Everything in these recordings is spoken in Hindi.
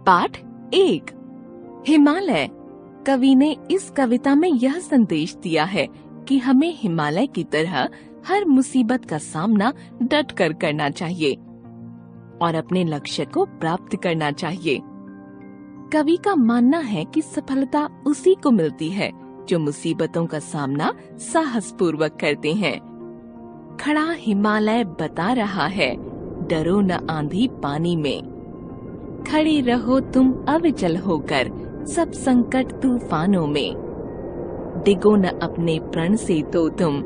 पाठ 1। हिमालय। कवि ने इस कविता में यह संदेश दिया है कि हमें हिमालय की तरह हर मुसीबत का सामना डट कर करना चाहिए और अपने लक्ष्य को प्राप्त करना चाहिए। कवि का मानना है कि सफलता उसी को मिलती है जो मुसीबतों का सामना साहस पूर्वक करते हैं। खड़ा हिमालय बता रहा है, डरो न आंधी पानी में। खड़े रहो तुम अविचल होकर सब संकट तूफानों में। डिगो न अपने प्रण से तो तुम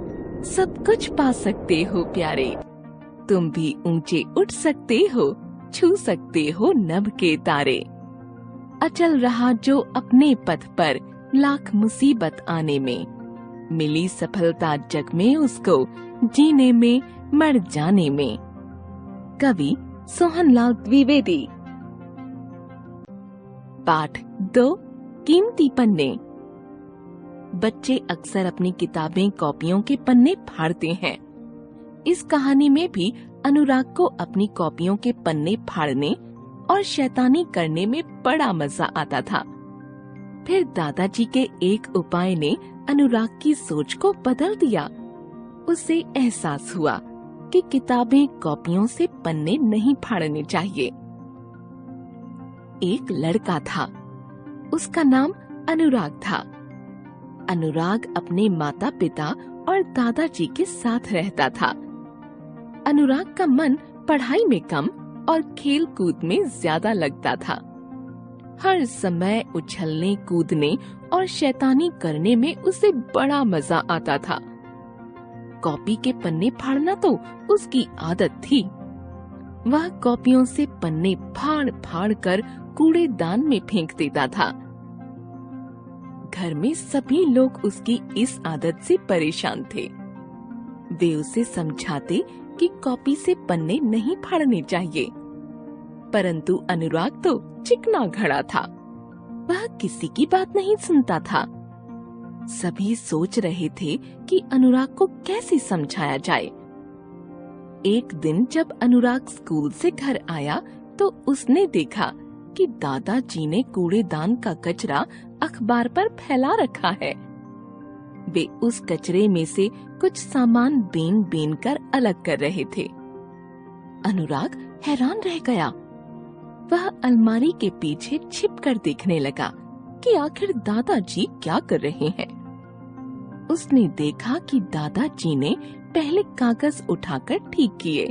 सब कुछ पा सकते हो प्यारे। तुम भी ऊंचे उठ सकते हो, छू सकते हो नभ के तारे। अचल रहा जो अपने पथ पर लाख मुसीबत आने में। मिली सफलता जग में उसको जीने में मर जाने में। कवि सोहनलाल द्विवेदी। पाठ 2। कीमती पन्ने। बच्चे अक्सर अपनी किताबें कॉपियों के पन्ने फाड़ते हैं। इस कहानी में भी अनुराग को अपनी कॉपियों के पन्ने फाड़ने और शैतानी करने में बड़ा मजा आता था। फिर दादाजी के एक उपाय ने अनुराग की सोच को बदल दिया। उसे एहसास हुआ कि किताबें कॉपियों से पन्ने नहीं फाड़ने चाहिए। एक लड़का था, उसका नाम अनुराग था। अनुराग अपने माता पिता और दादाजी के साथ रहता था। अनुराग का मन पढ़ाई में कम और खेल कूद में ज्यादा लगता था। हर समय उछलने कूदने और शैतानी करने में उसे बड़ा मजा आता था। कॉपी के पन्ने फाड़ना तो उसकी आदत थी। वह कॉपियों से पन्ने फाड़ फाड़ कर कूड़ेदान में फेंक देता था। घर में सभी लोग उसकी इस आदत से परेशान थे। वे उसे समझाते कि कॉपी से पन्ने नहीं फाड़ने चाहिए, परंतु अनुराग तो चिकना घड़ा था। वह किसी की बात नहीं सुनता था। सभी सोच रहे थे कि अनुराग को कैसे समझाया जाए। एक दिन जब अनुराग स्कूल से घर आया तो उसने देखा कि दादाजी ने कूड़ेदान का कचरा अखबार पर फैला रखा है। वे उस कचरे में से कुछ सामान बीन बीन कर अलग कर रहे थे। अनुराग हैरान रह गया। वह अलमारी के पीछे छिपकर देखने लगा कि आखिर दादाजी क्या कर रहे हैं। उसने देखा कि दादाजी ने पहले कागज उठाकर ठीक किए,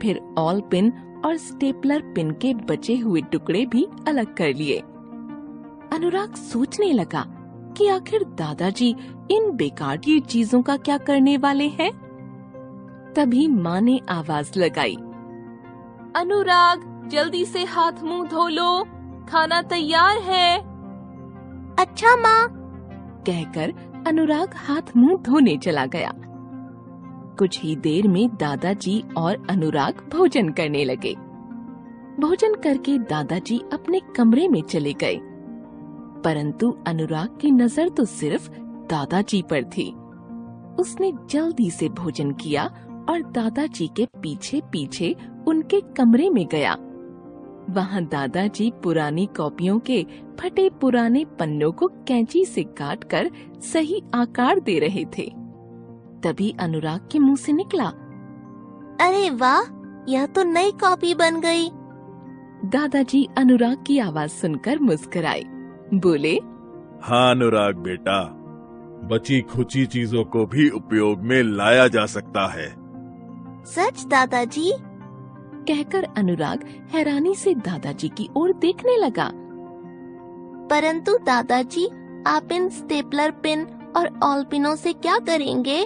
फिर ऑल पिन और स्टेपलर पिन के बचे हुए टुकड़े भी अलग कर लिए। अनुराग सोचने लगा कि आखिर दादाजी इन बेकार की चीजों का क्या करने वाले हैं। तभी माँ ने आवाज लगाई, अनुराग जल्दी से हाथ मुंह धो लो, खाना तैयार है। अच्छा माँ, कहकर अनुराग हाथ मुंह धोने चला गया। कुछ ही देर में दादाजी और अनुराग भोजन करने लगे। भोजन करके दादाजी अपने कमरे में चले गए, परंतु अनुराग की नजर तो सिर्फ दादाजी पर थी। उसने जल्दी से भोजन किया और दादाजी के पीछे पीछे उनके कमरे में गया। वहाँ दादाजी पुरानी कॉपियों के फटे पुराने पन्नों को कैंची से काटकर सही आकार दे रहे थे। तभी अनुराग के मुंह से निकला, अरे वाह, यह तो नई कॉपी बन गई। दादाजी अनुराग की आवाज सुनकर मुस्कुराए, बोले, हाँ अनुराग बेटा, बची खुची चीजों को भी उपयोग में लाया जा सकता है। सच दादाजी? कहकर अनुराग हैरानी से दादाजी की ओर देखने लगा। परंतु दादाजी, आप इन स्टेपलर पिन और ऑल पिनों से क्या करेंगे?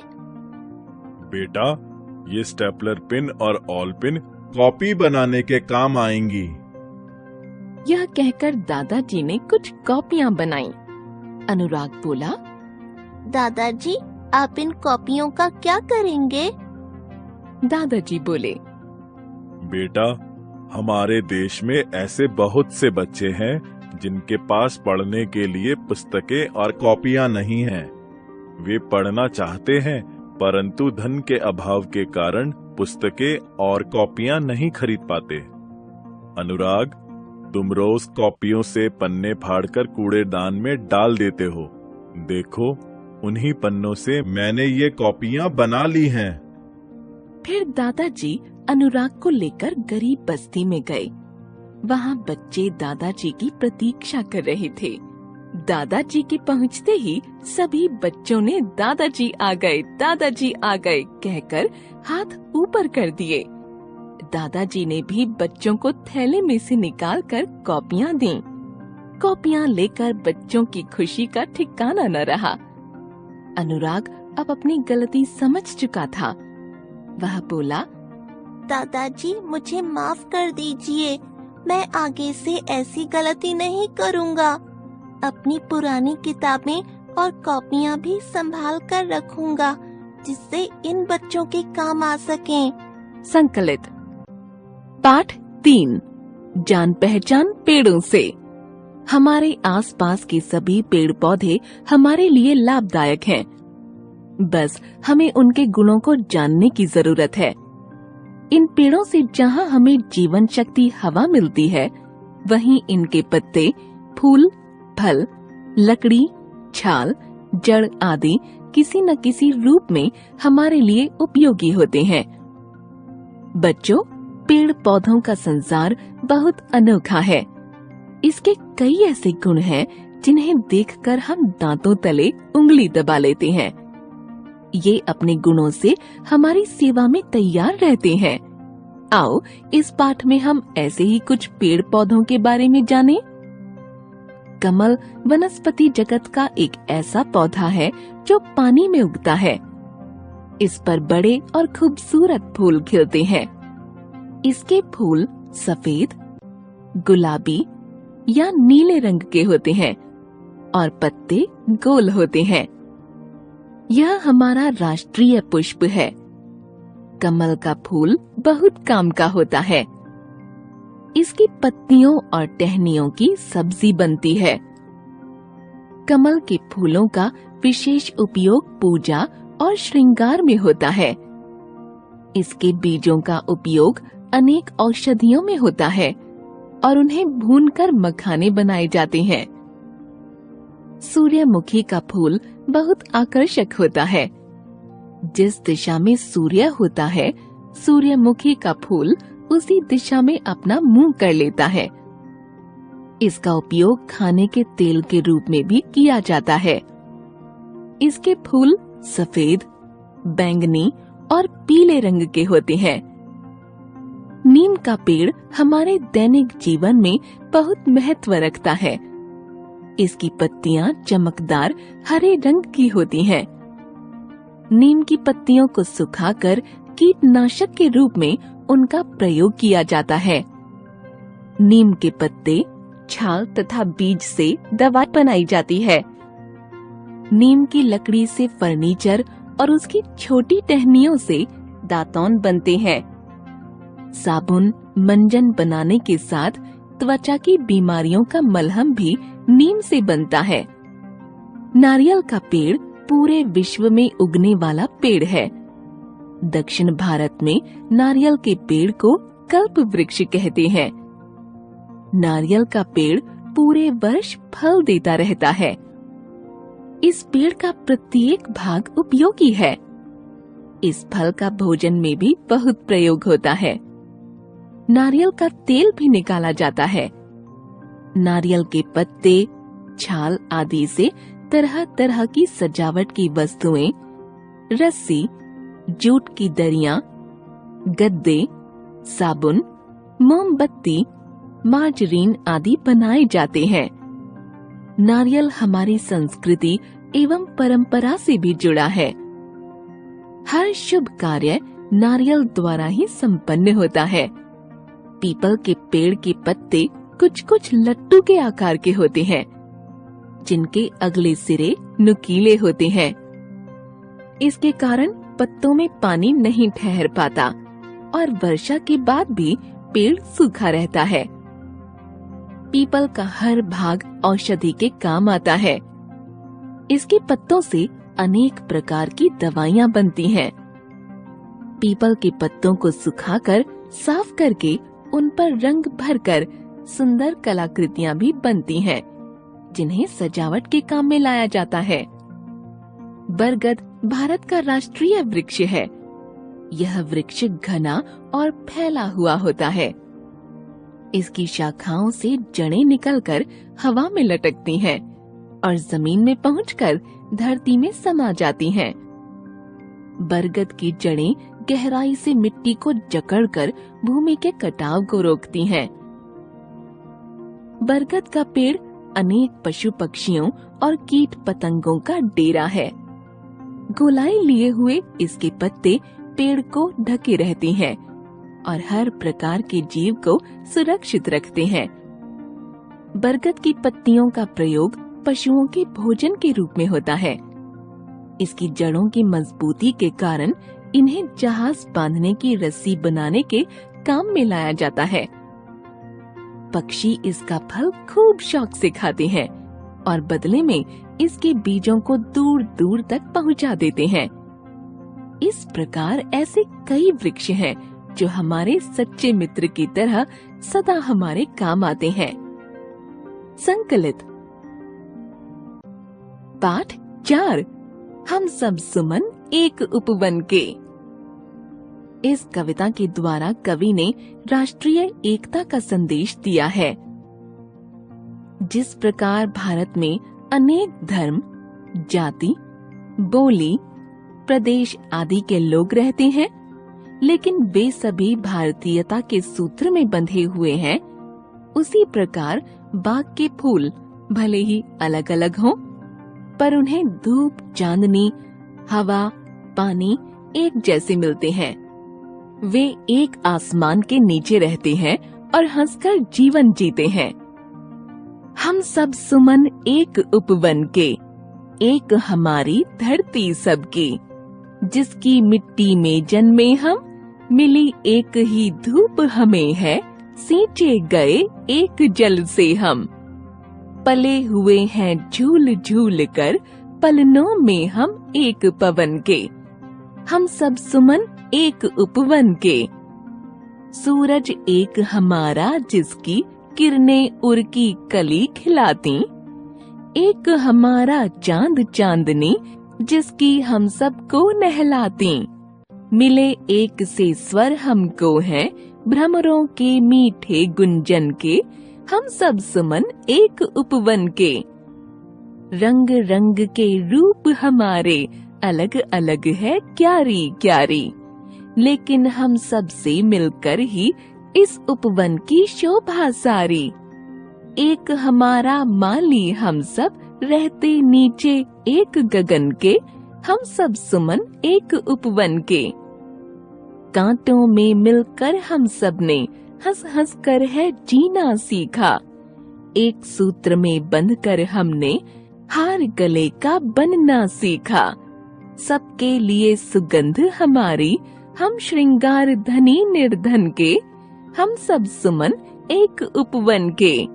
बेटा, ये स्टेपलर पिन और ऑल पिन कॉपी बनाने के काम आएंगी। यह कहकर दादाजी ने कुछ कॉपियां बनाई। अनुराग बोला, दादाजी, आप इन कॉपियों का क्या करेंगे? दादाजी बोले, बेटा, हमारे देश में ऐसे बहुत से बच्चे हैं जिनके पास पढ़ने के लिए पुस्तकें और कॉपियां नहीं हैं। वे पढ़ना चाहते हैं, परंतु धन के अभाव के कारण पुस्तकें और कॉपियां नहीं खरीद पाते। अनुराग, तुम रोज कॉपियों से पन्ने फाड़कर कूड़ेदान में डाल देते हो। देखो, उन्हीं पन्नों से मैंने ये कॉपियां बना ली हैं। फिर दादाजी अनुराग को लेकर गरीब बस्ती में गए। वहाँ बच्चे दादाजी की प्रतीक्षा कर रहे थे। दादाजी के पहुँचते ही सभी बच्चों ने दादाजी आ गए, दादाजी आ गए कहकर हाथ ऊपर कर दिए। दादाजी ने भी बच्चों को थैले में से निकालकर कॉपियां दी। कॉपियां लेकर बच्चों की खुशी का ठिकाना न रहा। अनुराग अब अपनी गलती समझ चुका था। वह बोला, दादाजी मुझे माफ कर दीजिए, मैं आगे से ऐसी गलती नहीं करूँगा। अपनी पुरानी किताबें और कॉपियाँ भी संभाल कर रखूँगा, जिससे इन बच्चों के काम आ सकें। संकलित पाठ 3 जान पहचान पेड़ों से। हमारे आसपास के सभी पेड़ पौधे हमारे लिए लाभदायक हैं। बस हमें उनके गुणों को जानने की जरूरत है। इन पेड़ों से जहाँ हमें जीवन शक्ति हवा मिलती है, वहीं इनके पत्ते, फूल, फल, लकड़ी, छाल, जड़ आदि किसी न किसी रूप में हमारे लिए उपयोगी होते हैं। बच्चों, पेड़ पौधों का संसार बहुत अनोखा है। इसके कई ऐसे गुण हैं जिन्हें देखकर हम दांतों तले उंगली दबा लेते हैं। ये अपने गुणों से हमारी सेवा में तैयार रहते हैं। आओ इस पाठ में हम ऐसे ही कुछ पेड़ पौधों के बारे में जानें। कमल वनस्पति जगत का एक ऐसा पौधा है जो पानी में उगता है। इस पर बड़े और खूबसूरत फूल खिलते हैं। इसके फूल सफेद, गुलाबी या नीले रंग के होते हैं और पत्ते गोल होते हैं। यह हमारा राष्ट्रीय पुष्प है। कमल का फूल बहुत काम का होता है। इसकी पत्तियों और टहनियों की सब्जी बनती है। कमल के फूलों का विशेष उपयोग पूजा और श्रृंगार में होता है। इसके बीजों का उपयोग अनेक औषधियों में होता है और उन्हें भूनकर मखाने बनाए जाते हैं। सूर्यमुखी का फूल बहुत आकर्षक होता है। जिस दिशा में सूर्य होता है, सूर्यमुखी का फूल उसी दिशा में अपना मुंह कर लेता है। इसका उपयोग खाने के तेल के रूप में भी किया जाता है। इसके फूल सफेद, बैंगनी और पीले रंग के होते हैं। नीम का पेड़ हमारे दैनिक जीवन में बहुत महत्व रखता है। इसकी पत्तियां चमकदार हरे रंग की होती हैं। नीम की पत्तियों को सुखाकर कीटनाशक के रूप में उनका प्रयोग किया जाता है। नीम के पत्ते, छाल तथा बीज से दवाई बनाई जाती है। नीम की लकड़ी से फर्नीचर और उसकी छोटी टहनियों से दातौन बनते हैं। साबुन, मंजन बनाने के साथ त्वचा की बीमारियों का मलहम भी नीम से बनता है। नारियल का पेड़ पूरे विश्व में उगने वाला पेड़ है। दक्षिण भारत में नारियल के पेड़ को कल्प वृक्ष कहते हैं। नारियल का पेड़ पूरे वर्ष फल देता रहता है। इस पेड़ का प्रत्येक भाग उपयोगी है। इस फल का भोजन में भी बहुत प्रयोग होता है। नारियल का तेल भी निकाला जाता है। नारियल के पत्ते, छाल आदि से तरह तरह की सजावट की वस्तुएं, रस्सी, जूट की दरियां, गद्दे, साबुन, मोमबत्ती, मार्जरीन आदि बनाए जाते हैं। नारियल हमारी संस्कृति एवं परंपरा से भी जुड़ा है। हर शुभ कार्य नारियल द्वारा ही संपन्न होता है। पीपल के पेड़ के पत्ते कुछ कुछ लट्टू के आकार के होते हैं, जिनके अगले सिरे नुकीले होते हैं। इसके कारण पत्तों में पानी नहीं ठहर पाता और वर्षा के बाद भी पेड़ सूखा रहता है। पीपल का हर भाग औषधि के काम आता है। इसके पत्तों से अनेक प्रकार की दवाइयाँ बनती हैं। पीपल के पत्तों को सुखाकर साफ करके उन पर रंग भरकर सुंदर कलाकृतियां भी बनती हैं, जिन्हें सजावट के काम में लाया जाता है। बरगद भारत का राष्ट्रीय वृक्ष है। यह वृक्ष घना और फैला हुआ होता है। इसकी शाखाओं से जड़ें निकलकर हवा में लटकती हैं और जमीन में पहुंचकर धरती में समा जाती हैं। बरगद की जड़ें गहराई से मिट्टी को जकड़कर भूमि के कटाव को रोकती हैं। बरगद का पेड़ अनेक पशु पक्षियों और कीट पतंगों का डेरा है। गोलाई लिए हुए इसके पत्ते पेड़ को ढके रहते हैं और हर प्रकार के जीव को सुरक्षित रखते हैं। बरगद की पत्तियों का प्रयोग पशुओं के भोजन के रूप में होता है। इसकी जड़ों की मजबूती के कारण इन्हें जहाज बांधने की रस्सी बनाने के काम में लाया जाता है। पक्षी इसका फल खूब शौक से खाते हैं और बदले में इसके बीजों को दूर दूर तक पहुंचा देते हैं। इस प्रकार ऐसे कई वृक्ष हैं जो हमारे सच्चे मित्र की तरह सदा हमारे काम आते हैं। संकलित पाठ 4 हम सब सुमन एक उपवन के। इस कविता के द्वारा कवि ने राष्ट्रीय एकता का संदेश दिया है। जिस प्रकार भारत में अनेक धर्म, जाति, बोली, प्रदेश आदि के लोग रहते हैं, लेकिन वे सभी भारतीयता के सूत्र में बंधे हुए हैं, उसी प्रकार बाग के फूल भले ही अलग अलग हों, पर उन्हें धूप, चांदनी, हवा, पानी एक जैसे मिलते हैं। वे एक आसमान के नीचे रहते हैं और हंसकर जीवन जीते हैं। हम सब सुमन एक उपवन के, एक हमारी धरती सबकी। जिसकी मिट्टी में जन्मे हम, मिली एक ही धूप हमें है, सींचे गए एक जल से हम। पले हुए हैं झूल झूल कर, पलनों में हम एक पवन के। हम सब सुमन एक उपवन के। सूरज एक हमारा जिसकी किरणें उर की कली खिलाती। एक हमारा चांद चांदनी जिसकी हम सबको नहलाती। मिले एक से स्वर हमको हैं, भ्रमरों के मीठे गुंजन के। हम सब सुमन एक उपवन के। रंग रंग के रूप हमारे, अलग अलग है क्यारी क्यारी। लेकिन हम सब से मिलकर ही इस उपवन की शोभा सारी। एक हमारा माली हम सब, रहते नीचे एक गगन के। हम सब सुमन एक उपवन के। कांटों में मिलकर हम सब ने, हंस हंस कर है जीना सीखा। एक सूत्र में बंधकर हमने, हार गले का बनना सीखा। सबके लिए सुगंध हमारी, हम श्रृंगार धनी निर्धन के। हम सब सुमन एक उपवन के।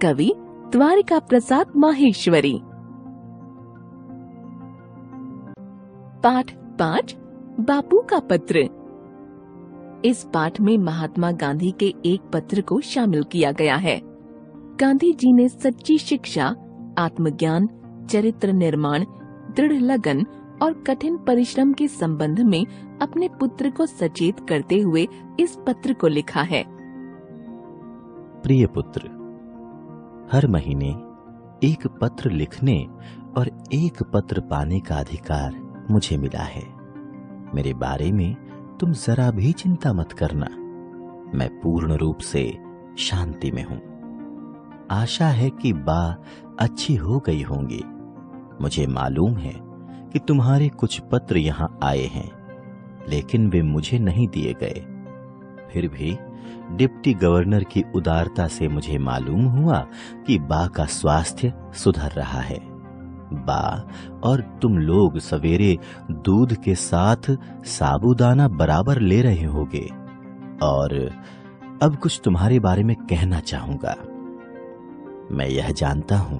कवि द्वारिका प्रसाद माहेश्वरी। पाठ 5 बापू का पत्र। इस पाठ में महात्मा गांधी के एक पत्र को शामिल किया गया है। गांधी जी ने सच्ची शिक्षा, आत्मज्ञान, चरित्र निर्माण, दृढ़ लगन और कठिन परिश्रम के संबंध में अपने पुत्र को सचेत करते हुए इस पत्र को लिखा है। प्रिय पुत्र, हर महीने एक पत्र लिखने और एक पत्र पाने का अधिकार मुझे मिला है। मेरे बारे में तुम जरा भी चिंता मत करना। मैं पूर्ण रूप से शांति में हूँ। आशा है कि बा अच्छी हो गई होंगी। मुझे मालूम है कि तुम्हारे कुछ पत्र यहाँ आए हैं, लेकिन वे मुझे नहीं दिए गए। फिर भी डिप्टी गवर्नर की उदारता से मुझे मालूम हुआ कि बा का स्वास्थ्य सुधर रहा है। बा और तुम लोग सवेरे दूध के साथ साबूदाना बराबर ले रहे होगे। और अब कुछ तुम्हारे बारे में कहना चाहूंगा। मैं यह जानता हूं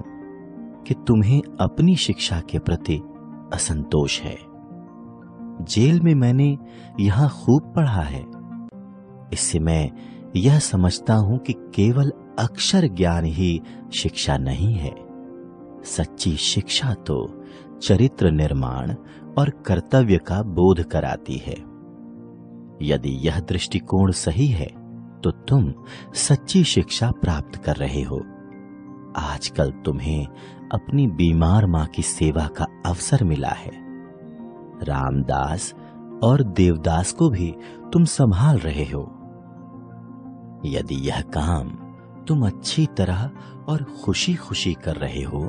कि तुम्हें अपनी शिक्षा के प्रति असंतोष है। जेल में मैंने यहां खूब पढ़ा है। इससे मैं यह समझता हूं कि केवल अक्षर ज्ञान ही शिक्षा नहीं है। सच्ची शिक्षा तो चरित्र निर्माण और कर्तव्य का बोध कराती है। यदि यह दृष्टिकोण सही है तो तुम सच्ची शिक्षा प्राप्त कर रहे हो। आजकल तुम्हें अपनी बीमार मां की सेवा का अवसर मिला है। रामदास और देवदास को भी तुम संभाल रहे हो। यदि यह काम तुम अच्छी तरह और खुशी खुशी कर रहे हो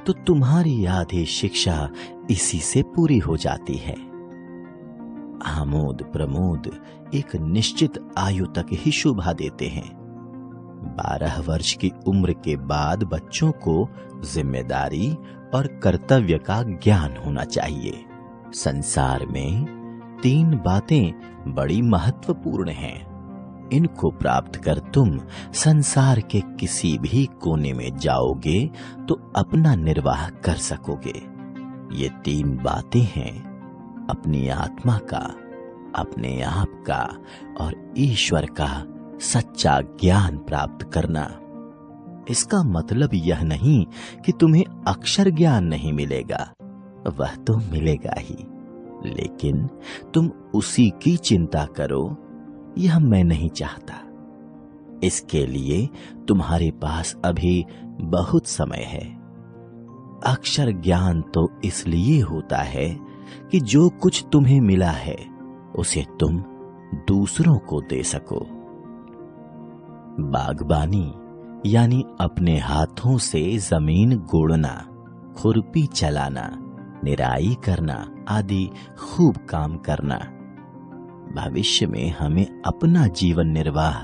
तो तुम्हारी आधी शिक्षा इसी से पूरी हो जाती है। आमोद प्रमोद एक निश्चित आयु तक ही शोभा देते हैं। 12 वर्ष की उम्र के बाद बच्चों को जिम्मेदारी और कर्तव्य का ज्ञान होना चाहिए। संसार में 3 बातें बड़ी महत्वपूर्ण हैं। इनको प्राप्त कर तुम संसार के किसी भी कोने में जाओगे तो अपना निर्वाह कर सकोगे। ये 3 बातें हैं अपनी आत्मा का, अपने आप का और ईश्वर का सच्चा ज्ञान प्राप्त करना। इसका मतलब यह नहीं कि तुम्हें अक्षर ज्ञान नहीं मिलेगा, वह तो मिलेगा ही, लेकिन तुम उसी की चिंता करो, यह मैं नहीं चाहता। इसके लिए तुम्हारे पास अभी बहुत समय है। अक्षर ज्ञान तो इसलिए होता है कि जो कुछ तुम्हें मिला है उसे तुम दूसरों को दे सको। बागबानी यानी अपने हाथों से जमीन गोड़ना, खुरपी चलाना, निराई करना आदि खूब काम करना। भविष्य में हमें अपना जीवन निर्वाह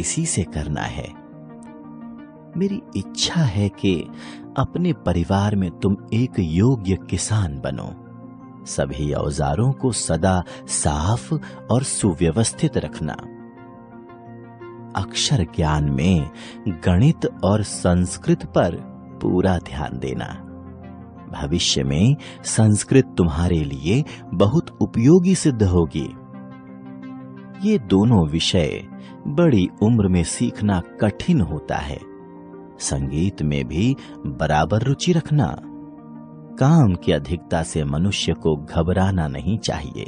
इसी से करना है। मेरी इच्छा है कि अपने परिवार में तुम एक योग्य किसान बनो। सभी औजारों को सदा साफ और सुव्यवस्थित रखना। अक्षर ज्ञान में गणित और संस्कृत पर पूरा ध्यान देना। भविष्य में संस्कृत तुम्हारे लिए बहुत उपयोगी सिद्ध होगी। ये दोनों विषय बड़ी उम्र में सीखना कठिन होता है। संगीत में भी बराबर रुचि रखना। काम की अधिकता से मनुष्य को घबराना नहीं चाहिए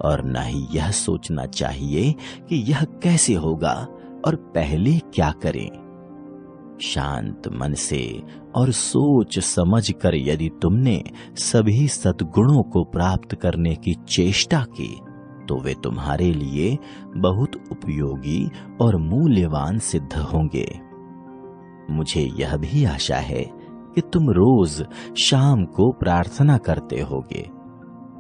और न ही यह सोचना चाहिए कि यह कैसे होगा और पहले क्या करें। शांत मन से और सोच समझ कर यदि तुमने सभी सद्गुणों को प्राप्त करने की चेष्टा की तो वे तुम्हारे लिए बहुत उपयोगी और मूल्यवान सिद्ध होंगे। मुझे यह भी आशा है कि तुम रोज शाम को प्रार्थना करते होगे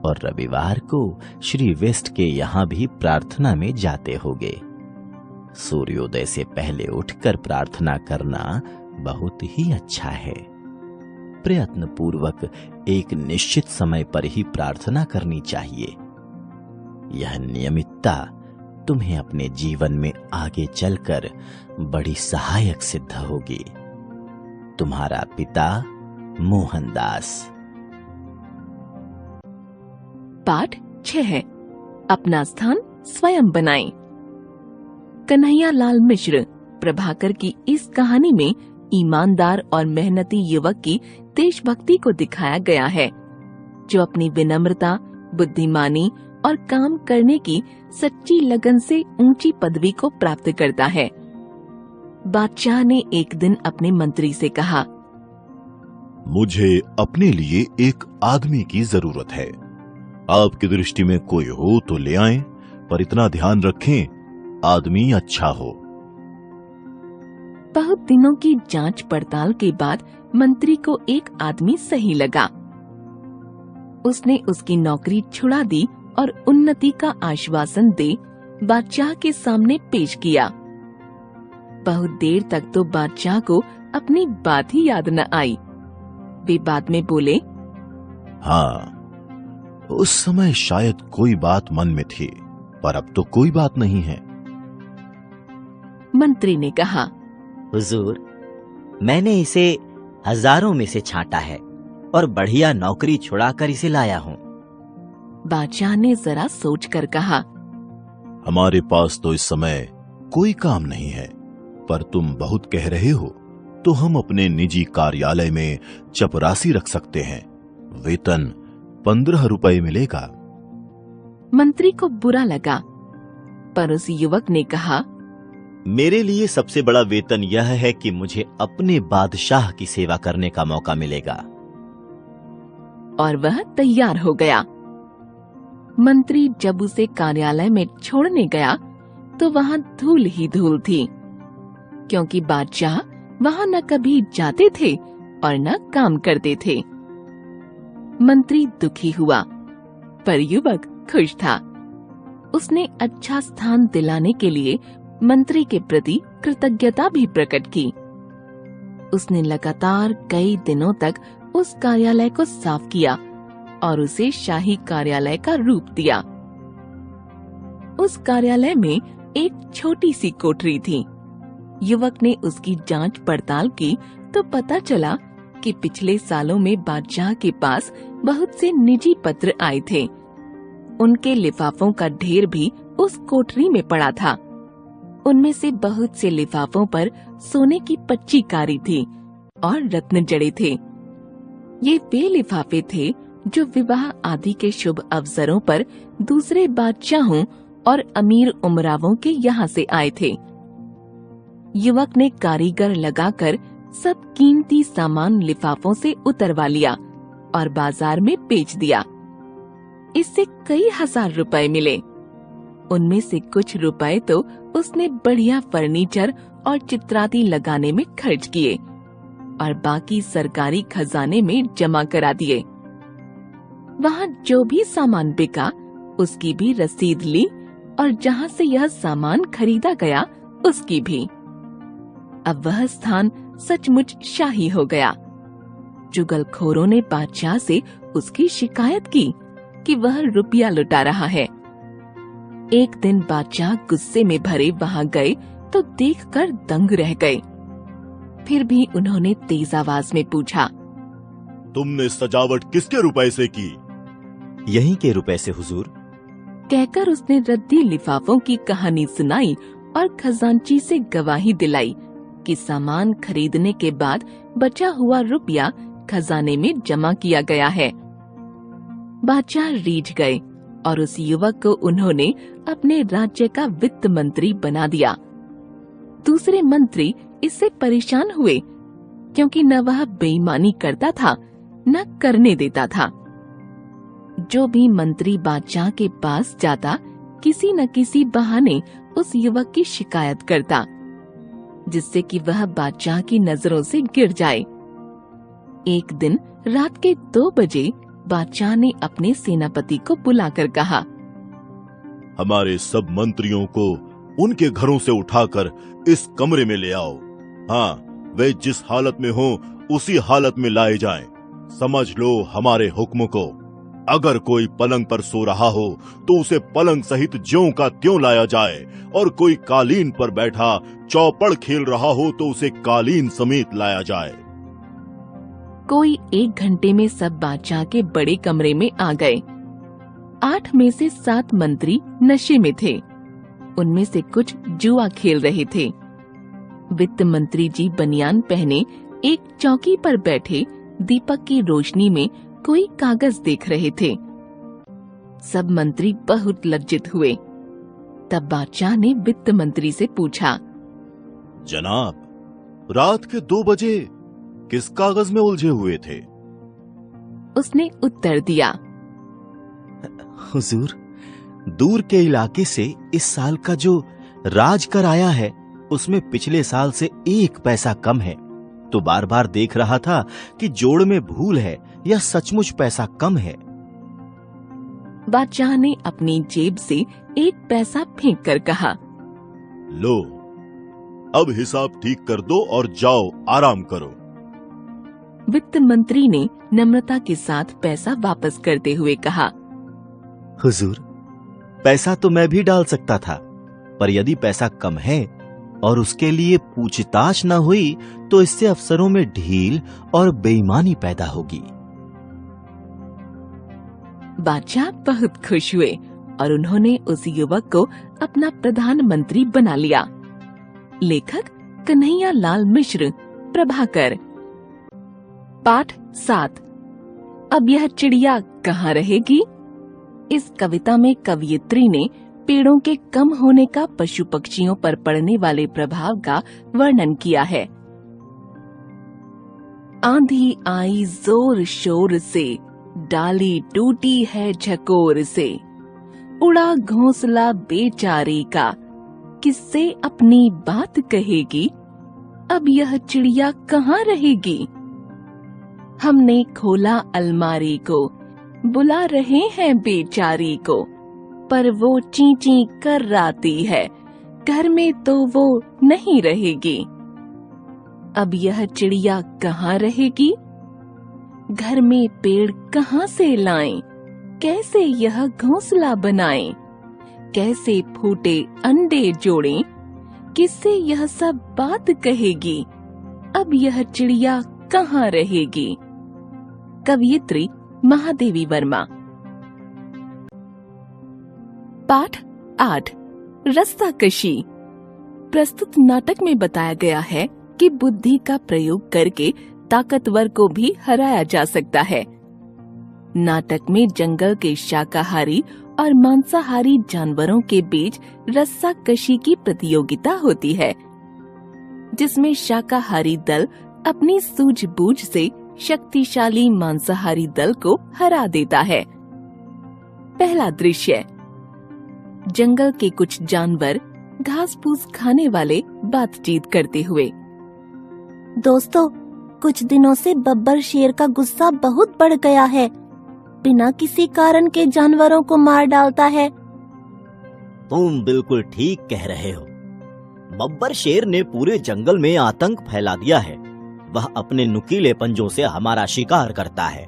और रविवार को श्री वेस्ट के यहाँ भी प्रार्थना में जाते होगे। सूर्योदय से पहले उठकर प्रार्थना करना बहुत ही अच्छा है। प्रयत्न पूर्वक एक निश्चित समय पर ही प्रार्थना करनी चाहिए। यह नियमितता तुम्हें अपने जीवन में आगे चलकर बड़ी सहायक सिद्ध होगी। तुम्हारा पिता मोहनदास। पाठ 6। अपना स्थान स्वयं बनाएं। कन्हैया लाल मिश्र प्रभाकर की इस कहानी में ईमानदार और मेहनती युवक की देशभक्ति को दिखाया गया है, जो अपनी विनम्रता, बुद्धिमानी और काम करने की सच्ची लगन से ऊंची पदवी को प्राप्त करता है। बादशाह ने एक दिन अपने मंत्री से कहा, मुझे अपने लिए एक आदमी की जरूरत है। आपकी दृष्टि में कोई हो तो ले आएं, पर इतना ध्यान रखें आदमी अच्छा हो। बहुत दिनों की जांच पड़ताल के बाद मंत्री को एक आदमी सही लगा। उसने उसकी नौकरी छुड़ा दी और उन्नति का आश्वासन दे बादशाह के सामने पेश किया। बहुत देर तक तो बादशाह को अपनी बात ही याद न आई। वे बाद में बोले, हाँ, उस समय शायद कोई बात मन में थी, पर अब तो कोई बात नहीं है। मंत्री ने कहा, हुजूर, मैंने इसे हजारों में से छांटा है और बढ़िया नौकरी छुड़ाकर इसे लाया हूँ। बादशाह ने जरा सोचकर कहा, हमारे पास तो इस समय कोई काम नहीं है, पर तुम बहुत कह रहे हो तो हम अपने निजी कार्यालय में चपरासी रख सकते हैं। वेतन 15 रुपए मिलेगा। मंत्री को बुरा लगा, पर उस युवक ने कहा, मेरे लिए सबसे बड़ा वेतन यह है कि मुझे अपने बादशाह की सेवा करने का मौका मिलेगा। और वह तैयार हो गया। मंत्री जब उसे कार्यालय में छोड़ने गया तो वहां धूल ही धूल थी, क्योंकि बादशाह वहां न कभी जाते थे और न काम करते थे। मंत्री दुखी हुआ, पर युवक खुश था। उसने अच्छा स्थान दिलाने के लिए मंत्री के प्रति कृतज्ञता भी प्रकट की। उसने लगातार कई दिनों तक उस कार्यालय को साफ किया और उसे शाही कार्यालय का रूप दिया। उस कार्यालय में एक छोटी सी कोठरी थी। युवक ने उसकी जांच पड़ताल की तो पता चला कि पिछले सालों में बादशाह के पास बहुत से निजी पत्र आए थे। उनके लिफाफों का ढेर भी उस कोठरी में पड़ा था। उनमें से बहुत से लिफाफों पर सोने की पच्ची कारी थी और रत्न जड़े थे। ये वे लिफाफे थे जो विवाह आदि के शुभ अवसरों पर दूसरे बादशाहों और अमीर उमरावों के यहाँ से आए थे। युवक ने कारीगर लगाकर सब कीमती सामान लिफाफों से उतरवा लिया और बाजार में बेच दिया। इससे कई हजार रुपए मिले। उनमें से कुछ रुपए तो उसने बढ़िया फर्नीचर और चित्राती लगाने में खर्च किए और बाकी सरकारी खजाने में जमा करा दिए। वहाँ जो भी सामान बिका उसकी भी रसीद ली और जहाँ से यह सामान खरीदा गया उसकी भी। अब वह स्थान सचमुच शाही हो गया। चुगलखोरों ने बादशाह से उसकी शिकायत की कि वह रुपया लुटा रहा है। एक दिन बादशाह गुस्से में भरे वहाँ गए तो देखकर दंग रह गए। फिर भी उन्होंने तेज आवाज में पूछा, तुमने सजावट किसके रुपए से की? यहीं के रुपए से हुजूर। कहकर उसने रद्दी लिफाफों की कहानी सुनाई और खजांची से गवाही दिलाई कि सामान खरीदने के बाद बचा हुआ रुपया खजाने में जमा किया गया है। बादशाह रीझ गए और उस युवक को उन्होंने अपने राज्य का वित्त मंत्री बना दिया। दूसरे मंत्री इससे परेशान हुए, क्योंकि न वह बेईमानी करता था न करने देता था। जो भी मंत्री बादशाह के पास जाता किसी न किसी बहाने उस युवक की शिकायत करता, जिससे कि वह बादशाह की नजरों से गिर जाए। एक दिन रात के 2 बजे बादशाह ने अपने सेनापति को बुलाकर कहा, हमारे सब मंत्रियों को उनके घरों से उठाकर इस कमरे में ले आओ। हाँ, वे जिस हालत में हो उसी हालत में लाए जाएं। समझ लो हमारे हुक्म को। अगर कोई पलंग पर सो रहा हो तो उसे पलंग सहित ज्यों का त्यों लाया जाए, और कोई कालीन पर बैठा चौपड़ खेल रहा हो तो उसे कालीन समेत लाया जाए। कोई 1 घंटे में सब बादशाह के बड़े कमरे में आ गए। 8 में से 7 मंत्री नशे में थे। उनमें से कुछ जुआ खेल रहे थे। वित्त मंत्री जी बनियान पहने एक चौकी पर बैठे दीपक की रोशनी में कोई कागज देख रहे थे। सब मंत्री बहुत लज्जित हुए। तब बादशाह ने वित्त मंत्री से पूछा, जनाब, रात के 2 बजे किस कागज में उलझे हुए थे? उसने उत्तर दिया, हुजूर, दूर के इलाके से इस साल का जो राज कर आया है उसमें पिछले साल से 1 पैसा कम है, तो बार बार देख रहा था कि जोड़ में भूल है या सचमुच पैसा कम है। बादशाह ने अपनी जेब से 1 पैसा फेंक कर कहा, लो, अब हिसाब ठीक कर दो और जाओ आराम करो। वित्त मंत्री ने नम्रता के साथ पैसा वापस करते हुए कहा, हुजूर, पैसा तो मैं भी डाल सकता था, पर यदि पैसा कम है और उसके लिए पूछताछ न हुई तो इससे अफसरों में ढील और बेईमानी पैदा होगी। बादशाह बहुत खुश हुए और उन्होंने उस युवक को अपना प्रधानमंत्री बना लिया। लेखक कन्हैया लाल मिश्र, प्रभाकर। पाठ 7। अब यह चिड़िया कहाँ रहेगी? इस कविता में कवयित्री ने पेड़ों के कम होने का पशु पक्षियों पर पड़ने वाले प्रभाव का वर्णन किया है। आंधी आई जोर शोर से, डाली टूटी है झकोर से, उड़ा घोंसला बेचारे का, किससे अपनी बात कहेगी? अब यह चिड़िया कहाँ रहेगी? हमने खोला अलमारी को, बुला रहे हैं बेचारी को, पर वो ची ची कर राती है, घर में तो वो नहीं रहेगी। अब यह चिड़िया कहाँ रहेगी? घर में पेड़ कहाँ से लाएं? कैसे यह घोंसला बनाएं? कैसे फूटे अंडे जोड़ें? किससे यह सब बात कहेगी? अब यह चिड़िया कहाँ रहेगी? कवयित्री महादेवी वर्मा। पाठ 8। रस्साकशी। प्रस्तुत नाटक में बताया गया है कि बुद्धि का प्रयोग करके ताकतवर को भी हराया जा सकता है। नाटक में जंगल के शाकाहारी और मांसाहारी जानवरों के बीच रस्साकशी की प्रतियोगिता होती है, जिसमें शाकाहारी दल अपनी सूझबूझ से शक्तिशाली मांसाहारी दल को हरा देता है। पहला दृश्य। जंगल के कुछ जानवर घास फूस खाने वाले बातचीत करते हुए। दोस्तों, कुछ दिनों से बब्बर शेर का गुस्सा बहुत बढ़ गया है। बिना किसी कारण के जानवरों को मार डालता है। तुम बिल्कुल ठीक कह रहे हो। बब्बर शेर ने पूरे जंगल में आतंक फैला दिया है। वह अपने नुकीले पंजों से हमारा शिकार करता है।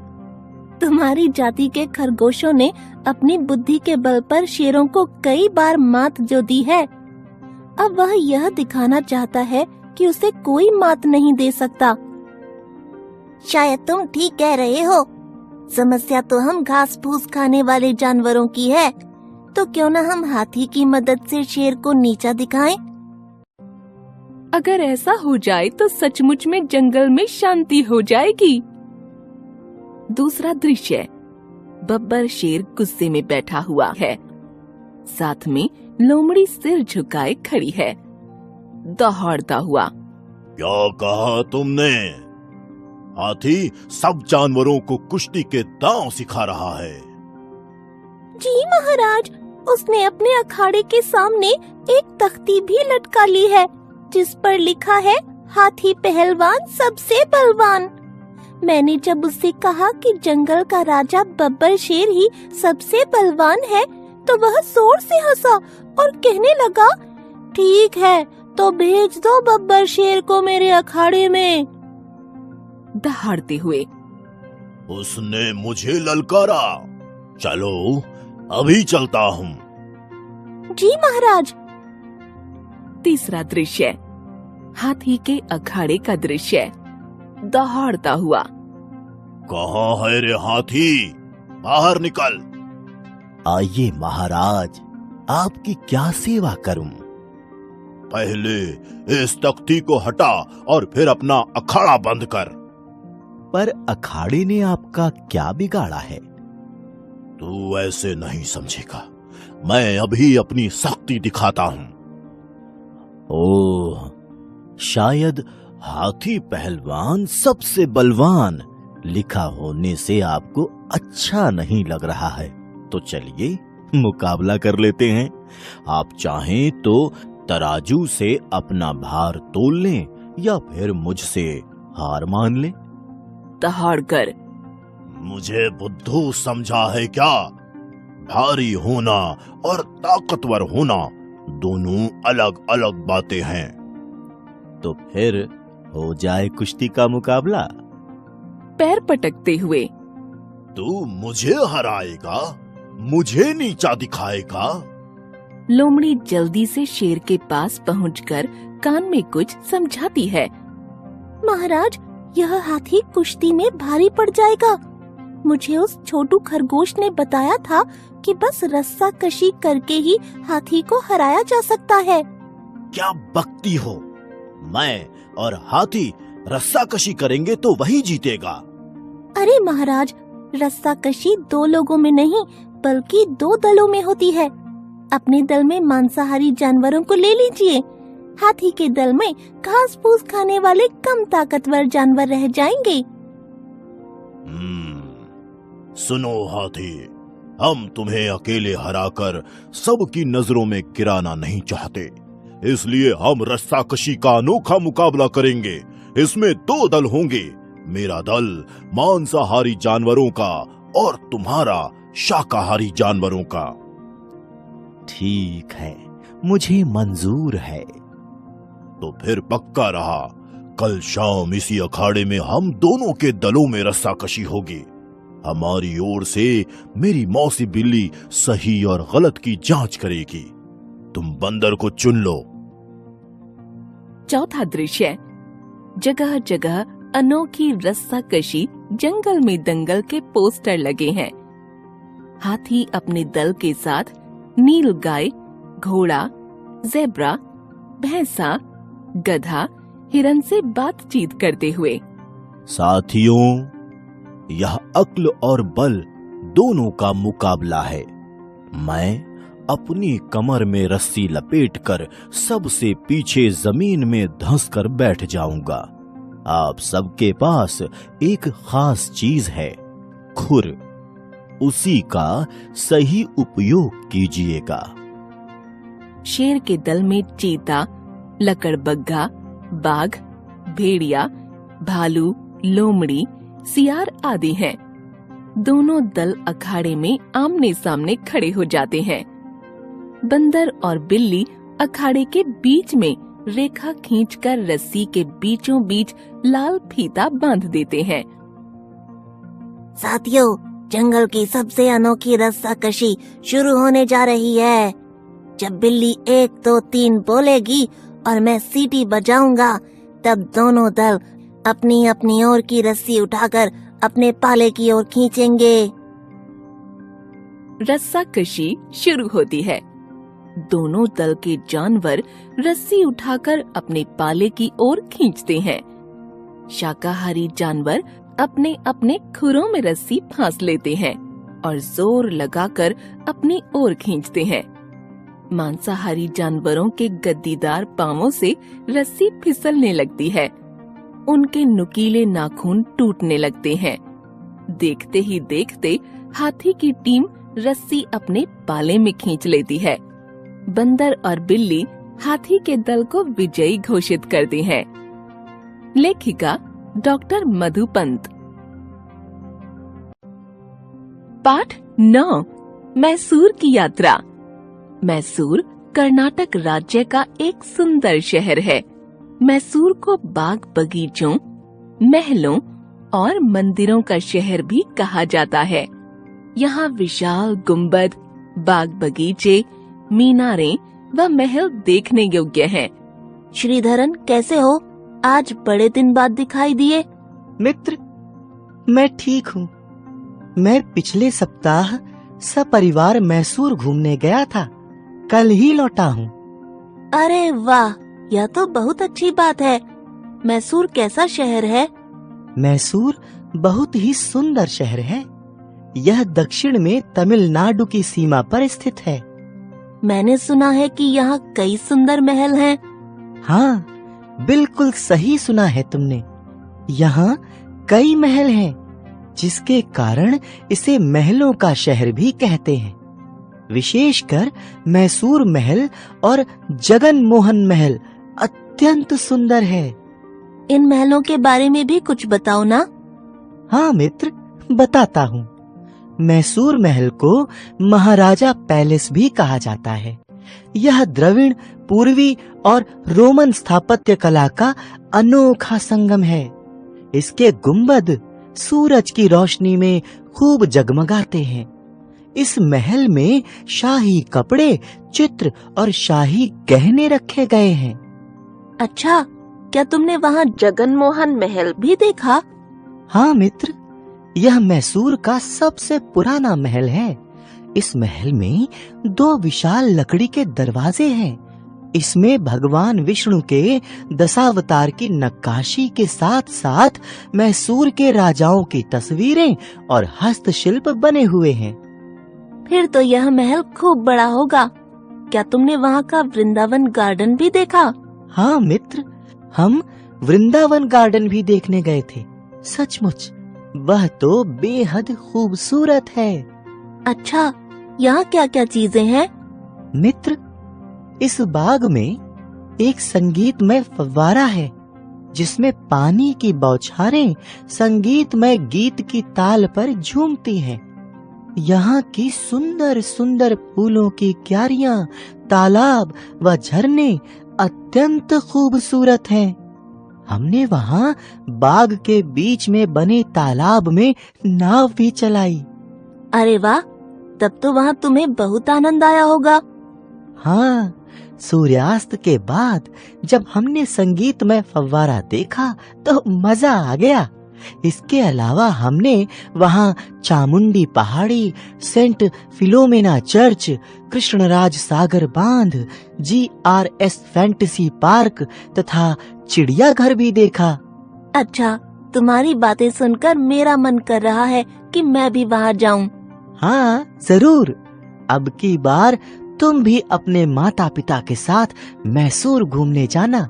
तुम्हारी जाति के खरगोशों ने अपनी बुद्धि के बल पर शेरों को कई बार मात जो दी है। अब वह यह दिखाना चाहता है कि उसे कोई मात नहीं दे सकता। शायद तुम ठीक कह रहे हो। समस्या तो हम घास फूस खाने वाले जानवरों की है, तो क्यों न हम हाथी की मदद से शेर को नीचा दिखाएं? अगर ऐसा हो जाए तो सचमुच में जंगल में शांति हो जाएगी। दूसरा दृश्य। बब्बर शेर गुस्से में बैठा हुआ है। साथ में लोमड़ी सिर झुकाए खड़ी है, दौड़ता हुआ। क्या कहा तुमने? हाथी सब जानवरों को कुश्ती के दांव सिखा रहा है। जी महाराज, उसने अपने अखाड़े के सामने एक तख्ती भी लटका ली है, जिस पर लिखा है हाथी पहलवान सबसे बलवान। मैंने जब उससे कहा कि जंगल का राजा बब्बर शेर ही सबसे बलवान है, तो वह जोर से हंसा और कहने लगा, ठीक है तो भेज दो बब्बर शेर को मेरे अखाड़े में। दहाड़ते हुए। उसने मुझे ललकारा। चलो अभी चलता हूँ। जी महाराज। तीसरा दृश्य। हाथी के अखाड़े का दृश्य, दहाड़ता हुआ। कहाँ है रे हाथी? बाहर निकल। आइए महाराज, आपकी क्या सेवा करूं? पहले इस तख्ती को हटा और फिर अपना अखाड़ा बंद कर। पर अखाड़े ने आपका क्या बिगाड़ा है? तू ऐसे नहीं समझेगा। मैं अभी अपनी शक्ति दिखाता हूँ। ओह, शायद हाथी पहलवान सबसे बलवान लिखा होने से आपको अच्छा नहीं लग रहा है। तो चलिए मुकाबला कर लेते हैं। आप चाहें तो तराजू से अपना भार तोल लें या फिर मुझसे हार मान लें। दहाड़कर। मुझे बुद्धू समझा है क्या? भारी होना और ताकतवर होना दोनों अलग अलग बातें हैं। तो फिर हो जाए कुश्ती का मुकाबला। पैर पटकते हुए। तू मुझे हराएगा? मुझे नीचा दिखाएगा? लोमड़ी जल्दी से शेर के पास पहुंचकर कान में कुछ समझाती है। महाराज, यह हाथी कुश्ती में भारी पड़ जाएगा। मुझे उस छोटू खरगोश ने बताया था कि बस रस्साकशी करके ही हाथी को हराया जा सकता है। क्या बकती हो? मैं और हाथी रस्साकशी करेंगे तो वही जीतेगा। अरे महाराज, रस्साकशी 2 लोगों में नहीं बल्कि 2 दलों में होती है। अपने दल में मांसाहारी जानवरों को ले लीजिए, हाथी के दल में घास फूस खाने वाले कम ताकतवर जानवर रह जाएंगे। सुनो हाथी, हम तुम्हें अकेले हराकर सबकी नजरों में गिराना नहीं चाहते, इसलिए हम रस्साकशी का अनोखा मुकाबला करेंगे। इसमें 2 दल होंगे, मेरा दल मांसाहारी जानवरों का और तुम्हारा शाकाहारी जानवरों का। ठीक है, मुझे मंजूर है। तो फिर पक्का रहा, कल शाम इसी अखाड़े में हम दोनों के दलों में रस्साकशी होगी। हमारी ओर से मेरी मौसी बिल्ली सही और गलत की जांच करेगी। तुम बंदर को चुन लो। चौथा दृश्य, जगह जगह अनोखी रस्साकशी, जंगल में दंगल के पोस्टर लगे हैं। हाथी अपने दल के साथ नील गाय, घोड़ा, ज़ेब्रा, भैंसा, गधा, हिरन से बातचीत करते हुए। साथियों, यह अक्ल और बल दोनों का मुकाबला है। मैं अपनी कमर में रस्सी लपेटकर सबसे पीछे जमीन में धंसकर बैठ जाऊंगा। आप सबके पास एक खास चीज है, खुर। उसी का सही उपयोग कीजिएगा। शेर के दल में चीता, लकड़बग्घा, बाघ, भेड़िया, भालू, लोमड़ी, सियार आदि हैं। दोनों दल अखाड़े में आमने सामने खड़े हो जाते हैं। बंदर और बिल्ली अखाड़े के बीच में रेखा खींचकर रस्सी के बीचों बीच लाल फीता बांध देते हैं। साथियों, जंगल की सबसे अनोखी रस्साकशी शुरू होने जा रही है। जब बिल्ली 1 2 3 बोलेगी और मैं सीटी बजाऊंगा, तब दोनों दल अपनी अपनी ओर की रस्सी उठाकर अपने पाले की ओर खींचेंगे। रस्साकशी शुरू होती है। दोनों दल के जानवर रस्सी उठाकर अपने पाले की ओर खींचते हैं। शाकाहारी जानवर अपने अपने खुरों में रस्सी फांस लेते हैं और जोर लगाकर अपनी ओर खींचते हैं। मांसाहारी जानवरों के गद्दीदार पांवों से रस्सी फिसलने लगती है। उनके नुकीले नाखून टूटने लगते हैं। देखते ही देखते हाथी की टीम रस्सी अपने पाले में खींच लेती है। बंदर और बिल्ली हाथी के दल को विजयी घोषित करती हैं। लेखिका डॉक्टर मधुपंत। पाठ 9, मैसूर की यात्रा। मैसूर कर्नाटक राज्य का एक सुंदर शहर है। मैसूर को बाग बगीचों, महलों और मंदिरों का शहर भी कहा जाता है। यहाँ विशाल गुंबद, बाग बगीचे, मीनारें व महल देखने योग्य हैं। श्रीधरन, कैसे हो? आज बड़े दिन बाद दिखाई दिए। मित्र, मैं ठीक हूँ। मैं पिछले सप्ताह सपरिवार मैसूर घूमने गया था, कल ही लौटा हूँ। अरे वाह, यह तो बहुत अच्छी बात है। मैसूर कैसा शहर है? मैसूर बहुत ही सुंदर शहर है। यह दक्षिण में तमिलनाडु की सीमा पर स्थित है। मैंने सुना है कि यहाँ कई सुंदर महल हैं। हाँ, बिल्कुल सही सुना है तुमने। यहाँ कई महल हैं, जिसके कारण इसे महलों का शहर भी कहते हैं। विशेषकर मैसूर महल और जगन मोहन महल अत्यंत सुंदर है। इन महलों के बारे में भी कुछ बताओ ना। हाँ मित्र, बताता हूँ। मैसूर महल को महाराजा पैलेस भी कहा जाता है। यह द्रविड़, पूर्वी और रोमन स्थापत्य कला का अनोखा संगम है। इसके गुंबद सूरज की रोशनी में खूब जगमगाते हैं। इस महल में शाही कपड़े, चित्र और शाही गहने रखे गए हैं। अच्छा, क्या तुमने वहाँ जगन मोहन महल भी देखा? हाँ मित्र, यह मैसूर का सबसे पुराना महल है। इस महल में 2 विशाल लकड़ी के दरवाजे हैं, इसमें भगवान विष्णु के दशावतार की नक्काशी के साथ साथ मैसूर के राजाओं की तस्वीरें और हस्तशिल्प बने हुए हैं। फिर तो यह महल खूब बड़ा होगा। क्या तुमने वहाँ का वृंदावन गार्डन भी देखा? हाँ मित्र, हम वृंदावन गार्डन भी देखने गए थे। सचमुच वह तो बेहद खूबसूरत है। अच्छा, यहाँ क्या क्या चीजें हैं? मित्र, इस बाग में एक संगीतमय फव्वारा है जिसमें पानी की बौछारें संगीतमय गीत की ताल पर झूमती हैं। यहाँ की सुंदर सुंदर फूलों की क्यारियां, तालाब व झरने अत्यंत खूबसूरत हैं। हमने वहाँ बाग के बीच में बने तालाब में नाव भी चलाई। अरे वाह, तब तो वहाँ तुम्हें बहुत आनंद आया होगा। हाँ, सूर्यास्त के बाद जब हमने संगीतमय फव्वारा देखा तो मजा आ गया। इसके अलावा हमने वहाँ चामुंडी पहाड़ी, सेंट फिलोमेना चर्च, कृष्णराज सागर बांध, GRS फैंटेसी पार्क तथा चिड़ियाघर भी देखा। अच्छा, तुम्हारी बातें सुनकर मेरा मन कर रहा है कि मैं भी वहाँ जाऊं। हाँ जरूर, अब की बार तुम भी अपने माता पिता के साथ मैसूर घूमने जाना।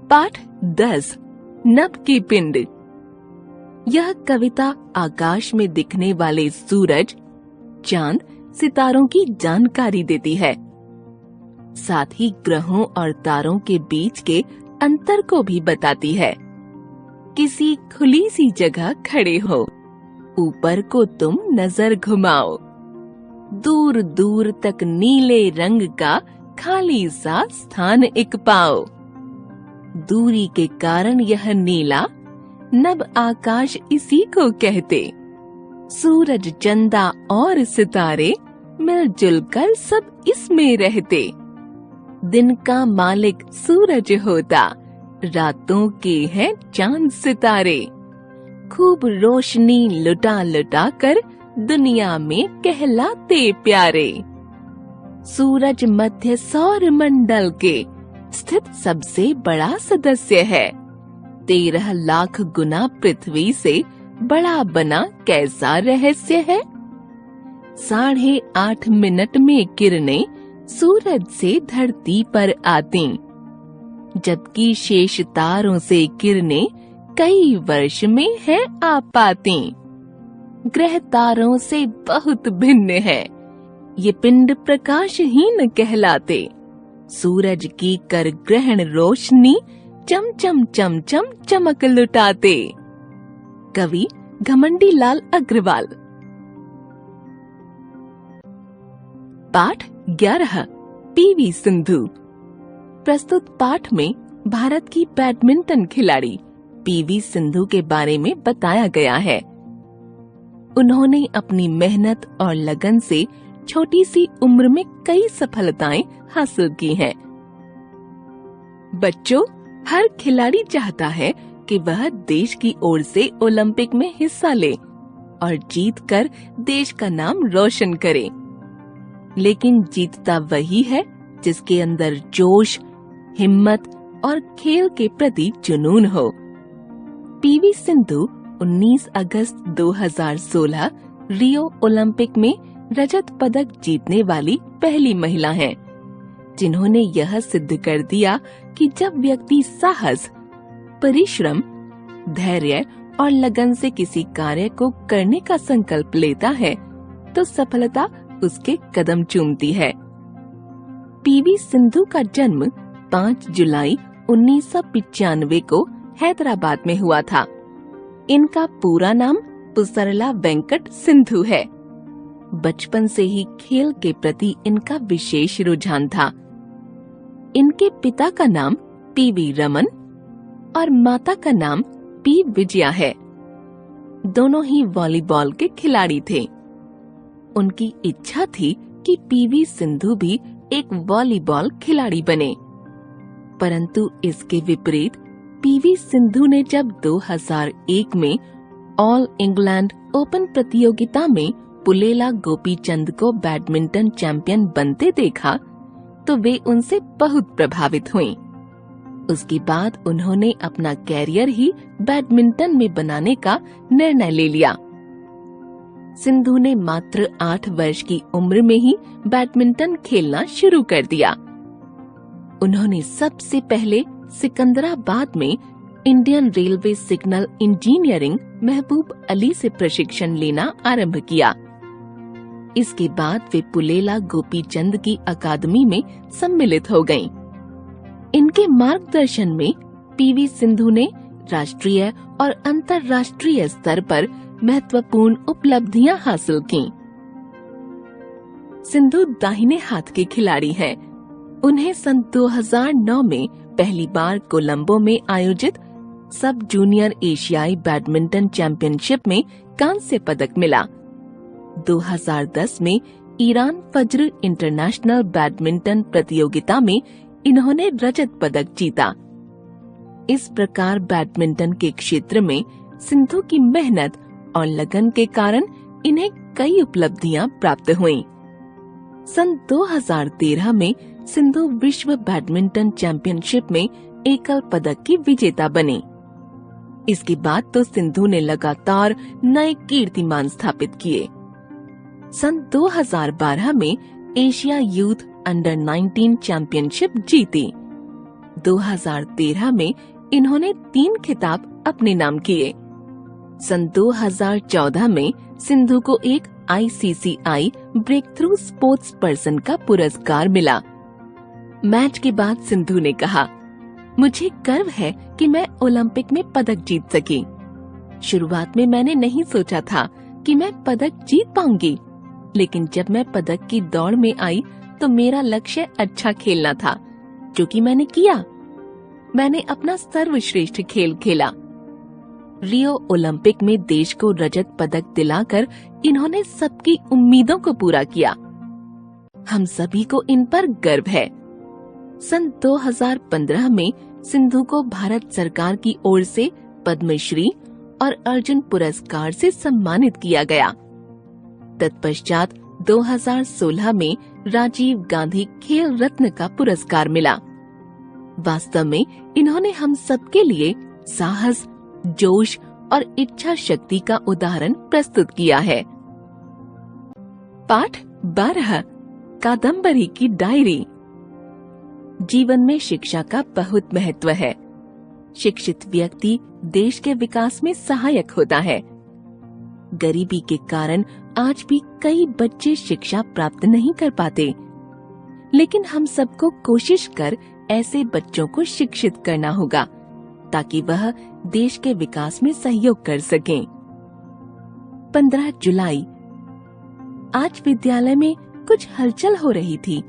पाठ 10 नभ की पिंड। यह कविता आकाश में दिखने वाले सूरज, चांद, सितारों की जानकारी देती है। साथ ही ग्रहों और तारों के बीच के अंतर को भी बताती है। किसी खुली सी जगह खड़े हो, ऊपर को तुम नजर घुमाओ, दूर दूर तक नीले रंग का खाली सा स्थान एक पाओ। दूरी के कारण यह नीला नभ आकाश इसी को कहते। सूरज, चंदा और सितारे मिलजुल कर सब इसमें रहते। दिन का मालिक सूरज होता, रातों के हैं चांद सितारे। खूब रोशनी लुटा लुटा कर दुनिया में कहलाते प्यारे। सूरज मध्य सौर मंडल के स्थित सबसे बड़ा सदस्य है। 13 लाख गुना पृथ्वी से बड़ा बना कैसा रहस्य है। 8.5 मिनट में किरणें सूरज से धरती पर आती, जबकि शेष तारों से किरणें कई वर्ष में है आ पाती। ग्रह तारों से बहुत भिन्न है, ये पिंड प्रकाशहीन कहलाते। सूरज की कर ग्रहण रोशनी चम चम चम चम चमक लुटाते। कवि घमंडी लाल अग्रवाल। पाठ 11 पीवी सिंधु। प्रस्तुत पाठ में भारत की बैडमिंटन खिलाड़ी पीवी सिंधु के बारे में बताया गया है। उन्होंने अपनी मेहनत और लगन से छोटी सी उम्र में कई सफलताएं हासिल की हैं। बच्चों, हर खिलाड़ी चाहता है कि वह देश की ओर से ओलंपिक में हिस्सा ले और जीतकर देश का नाम रोशन करे। लेकिन जीतता वही है जिसके अंदर जोश, हिम्मत और खेल के प्रति जुनून हो। पीवी सिंधु 19 अगस्त 2016 रियो ओलंपिक में रजत पदक जीतने वाली पहली महिला हैं, जिन्होंने यह सिद्ध कर दिया कि जब व्यक्ति साहस, परिश्रम, धैर्य और लगन से किसी कार्य को करने का संकल्प लेता है तो सफलता उसके कदम चूमती है। पीवी सिंधु का जन्म 5 जुलाई 1995 को हैदराबाद में हुआ था। इनका पूरा नाम पुसरला वेंकट सिंधु है। बचपन से ही खेल के प्रति इनका विशेष रुझान था। इनके पिता का नाम पीवी रमन और माता का नाम पी विजया है। दोनों ही वॉलीबॉल के खिलाड़ी थे। उनकी इच्छा थी कि पीवी सिंधु भी एक वॉलीबॉल खिलाड़ी बने, परंतु इसके विपरीत पीवी सिंधु ने जब 2001 में ऑल इंग्लैंड ओपन प्रतियोगिता में पुलेला गोपीचंद को बैडमिंटन चैंपियन बनते देखा, तो वे उनसे बहुत प्रभावित हुईं। उसके बाद उन्होंने अपना कैरियर ही बैडमिंटन में बनाने का निर्णय ले लिया। सिंधु ने मात्र 8 वर्ष की उम्र में ही बैडमिंटन खेलना शुरू कर दिया। उन्होंने सबसे पहले सिकंदराबाद में इंडियन रेलवे सिग्नल इंजीनियरिंग महबूब अली से प्रशिक्षण लेना आरंभ किया। इसके बाद वे पुलेला गोपीचंद की अकादमी में सम्मिलित हो गईं। इनके मार्गदर्शन में पीवी सिंधु ने राष्ट्रीय और अंतर्राष्ट्रीय स्तर पर महत्वपूर्ण उपलब्धियां हासिल कीं। सिंधु दाहिने हाथ के खिलाड़ी हैं। उन्हें सन 2009 में पहली बार कोलंबो में आयोजित सब जूनियर एशियाई बैडमिंटन चैंपियनशिप में कांस्य पदक मिला। 2010 में ईरान फज्र इंटरनेशनल बैडमिंटन प्रतियोगिता में इन्होंने रजत पदक जीता। इस प्रकार बैडमिंटन के क्षेत्र में सिंधु की मेहनत और लगन के कारण इन्हें कई उपलब्धियां प्राप्त हुईं। सन 2013 में सिंधु विश्व बैडमिंटन चैंपियनशिप में एकल पदक की विजेता बनी। इसके बाद तो सिंधु ने लगातार नए कीर्तिमान स्थापित किए। सन 2012 में एशिया यूथ अंडर 19 चैंपियनशिप जीती। 2013 में इन्होंने 3 खिताब अपने नाम किए। सन 2014 में सिंधु को एक ICCI breakthrough sports person का पुरस्कार मिला। मैच के बाद सिंधु ने कहा, मुझे गर्व है कि मैं ओलंपिक में पदक जीत सकी। शुरुआत में मैंने नहीं सोचा था कि मैं पदक जीत पाऊंगी, लेकिन जब मैं पदक की दौड़ में आई तो मेरा लक्ष्य अच्छा खेलना था, जो कि मैंने किया। मैंने अपना सर्वश्रेष्ठ खेल खेला। रियो ओलंपिक में देश को रजत पदक दिलाकर इन्होंने सबकी उम्मीदों को पूरा किया। हम सभी को इन पर गर्व है। सन 2015 में सिंधु को भारत सरकार की ओर से पद्मश्री और अर्जुन पुरस्कार से सम्मानित किया गया। तत्पश्चात 2016 में राजीव गांधी खेल रत्न का पुरस्कार मिला। वास्तव में इन्होंने हम सबके लिए साहस, जोश और इच्छा शक्ति का उदाहरण प्रस्तुत किया है। पाठ 12 कादम्बरी की डायरी। जीवन में शिक्षा का बहुत महत्व है। शिक्षित व्यक्ति देश के विकास में सहायक होता है। गरीबी के कारण आज भी कई बच्चे शिक्षा प्राप्त नहीं कर पाते, लेकिन हम सबको कोशिश कर ऐसे बच्चों को शिक्षित करना होगा ताकि वह देश के विकास में सहयोग कर सकें। 15 जुलाई। आज विद्यालय में कुछ हलचल हो रही थी।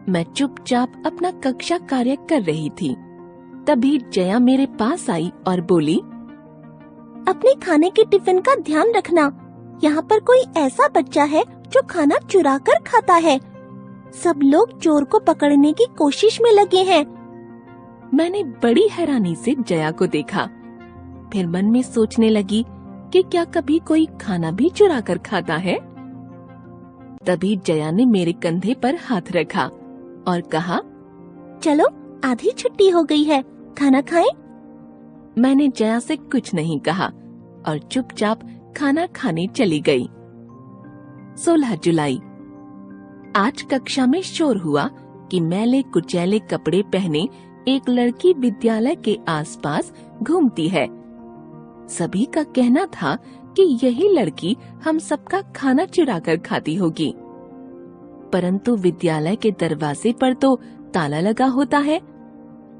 मैं चुपचाप अपना कक्षा कार्य कर रही थी। तभी जया मेरे पास आई और बोली, अपने खाने के टिफिन का ध्यान रखना। यहाँ पर कोई ऐसा बच्चा है जो खाना चुरा कर खाता है। सब लोग चोर को पकड़ने की कोशिश में लगे हैं। मैंने बड़ी हैरानी से जया को देखा। फिर मन में सोचने लगी कि क्या कभी कोई खाना भी चुरा कर खाता है। तभी जया ने मेरे कंधे पर हाथ रखा और कहा, चलो आधी छुट्टी हो गई है, खाना खाएं? मैंने जया से कुछ नहीं कहा और चुपचाप खाना खाने चली गई। 16 जुलाई। आज कक्षा में शोर हुआ कि मैले कुचैले कपड़े पहने एक लड़की विद्यालय के आसपास घूमती है। सभी का कहना था कि यही लड़की हम सबका खाना चुरा कर खाती होगी, परंतु विद्यालय के दरवाजे पर तो ताला लगा होता है।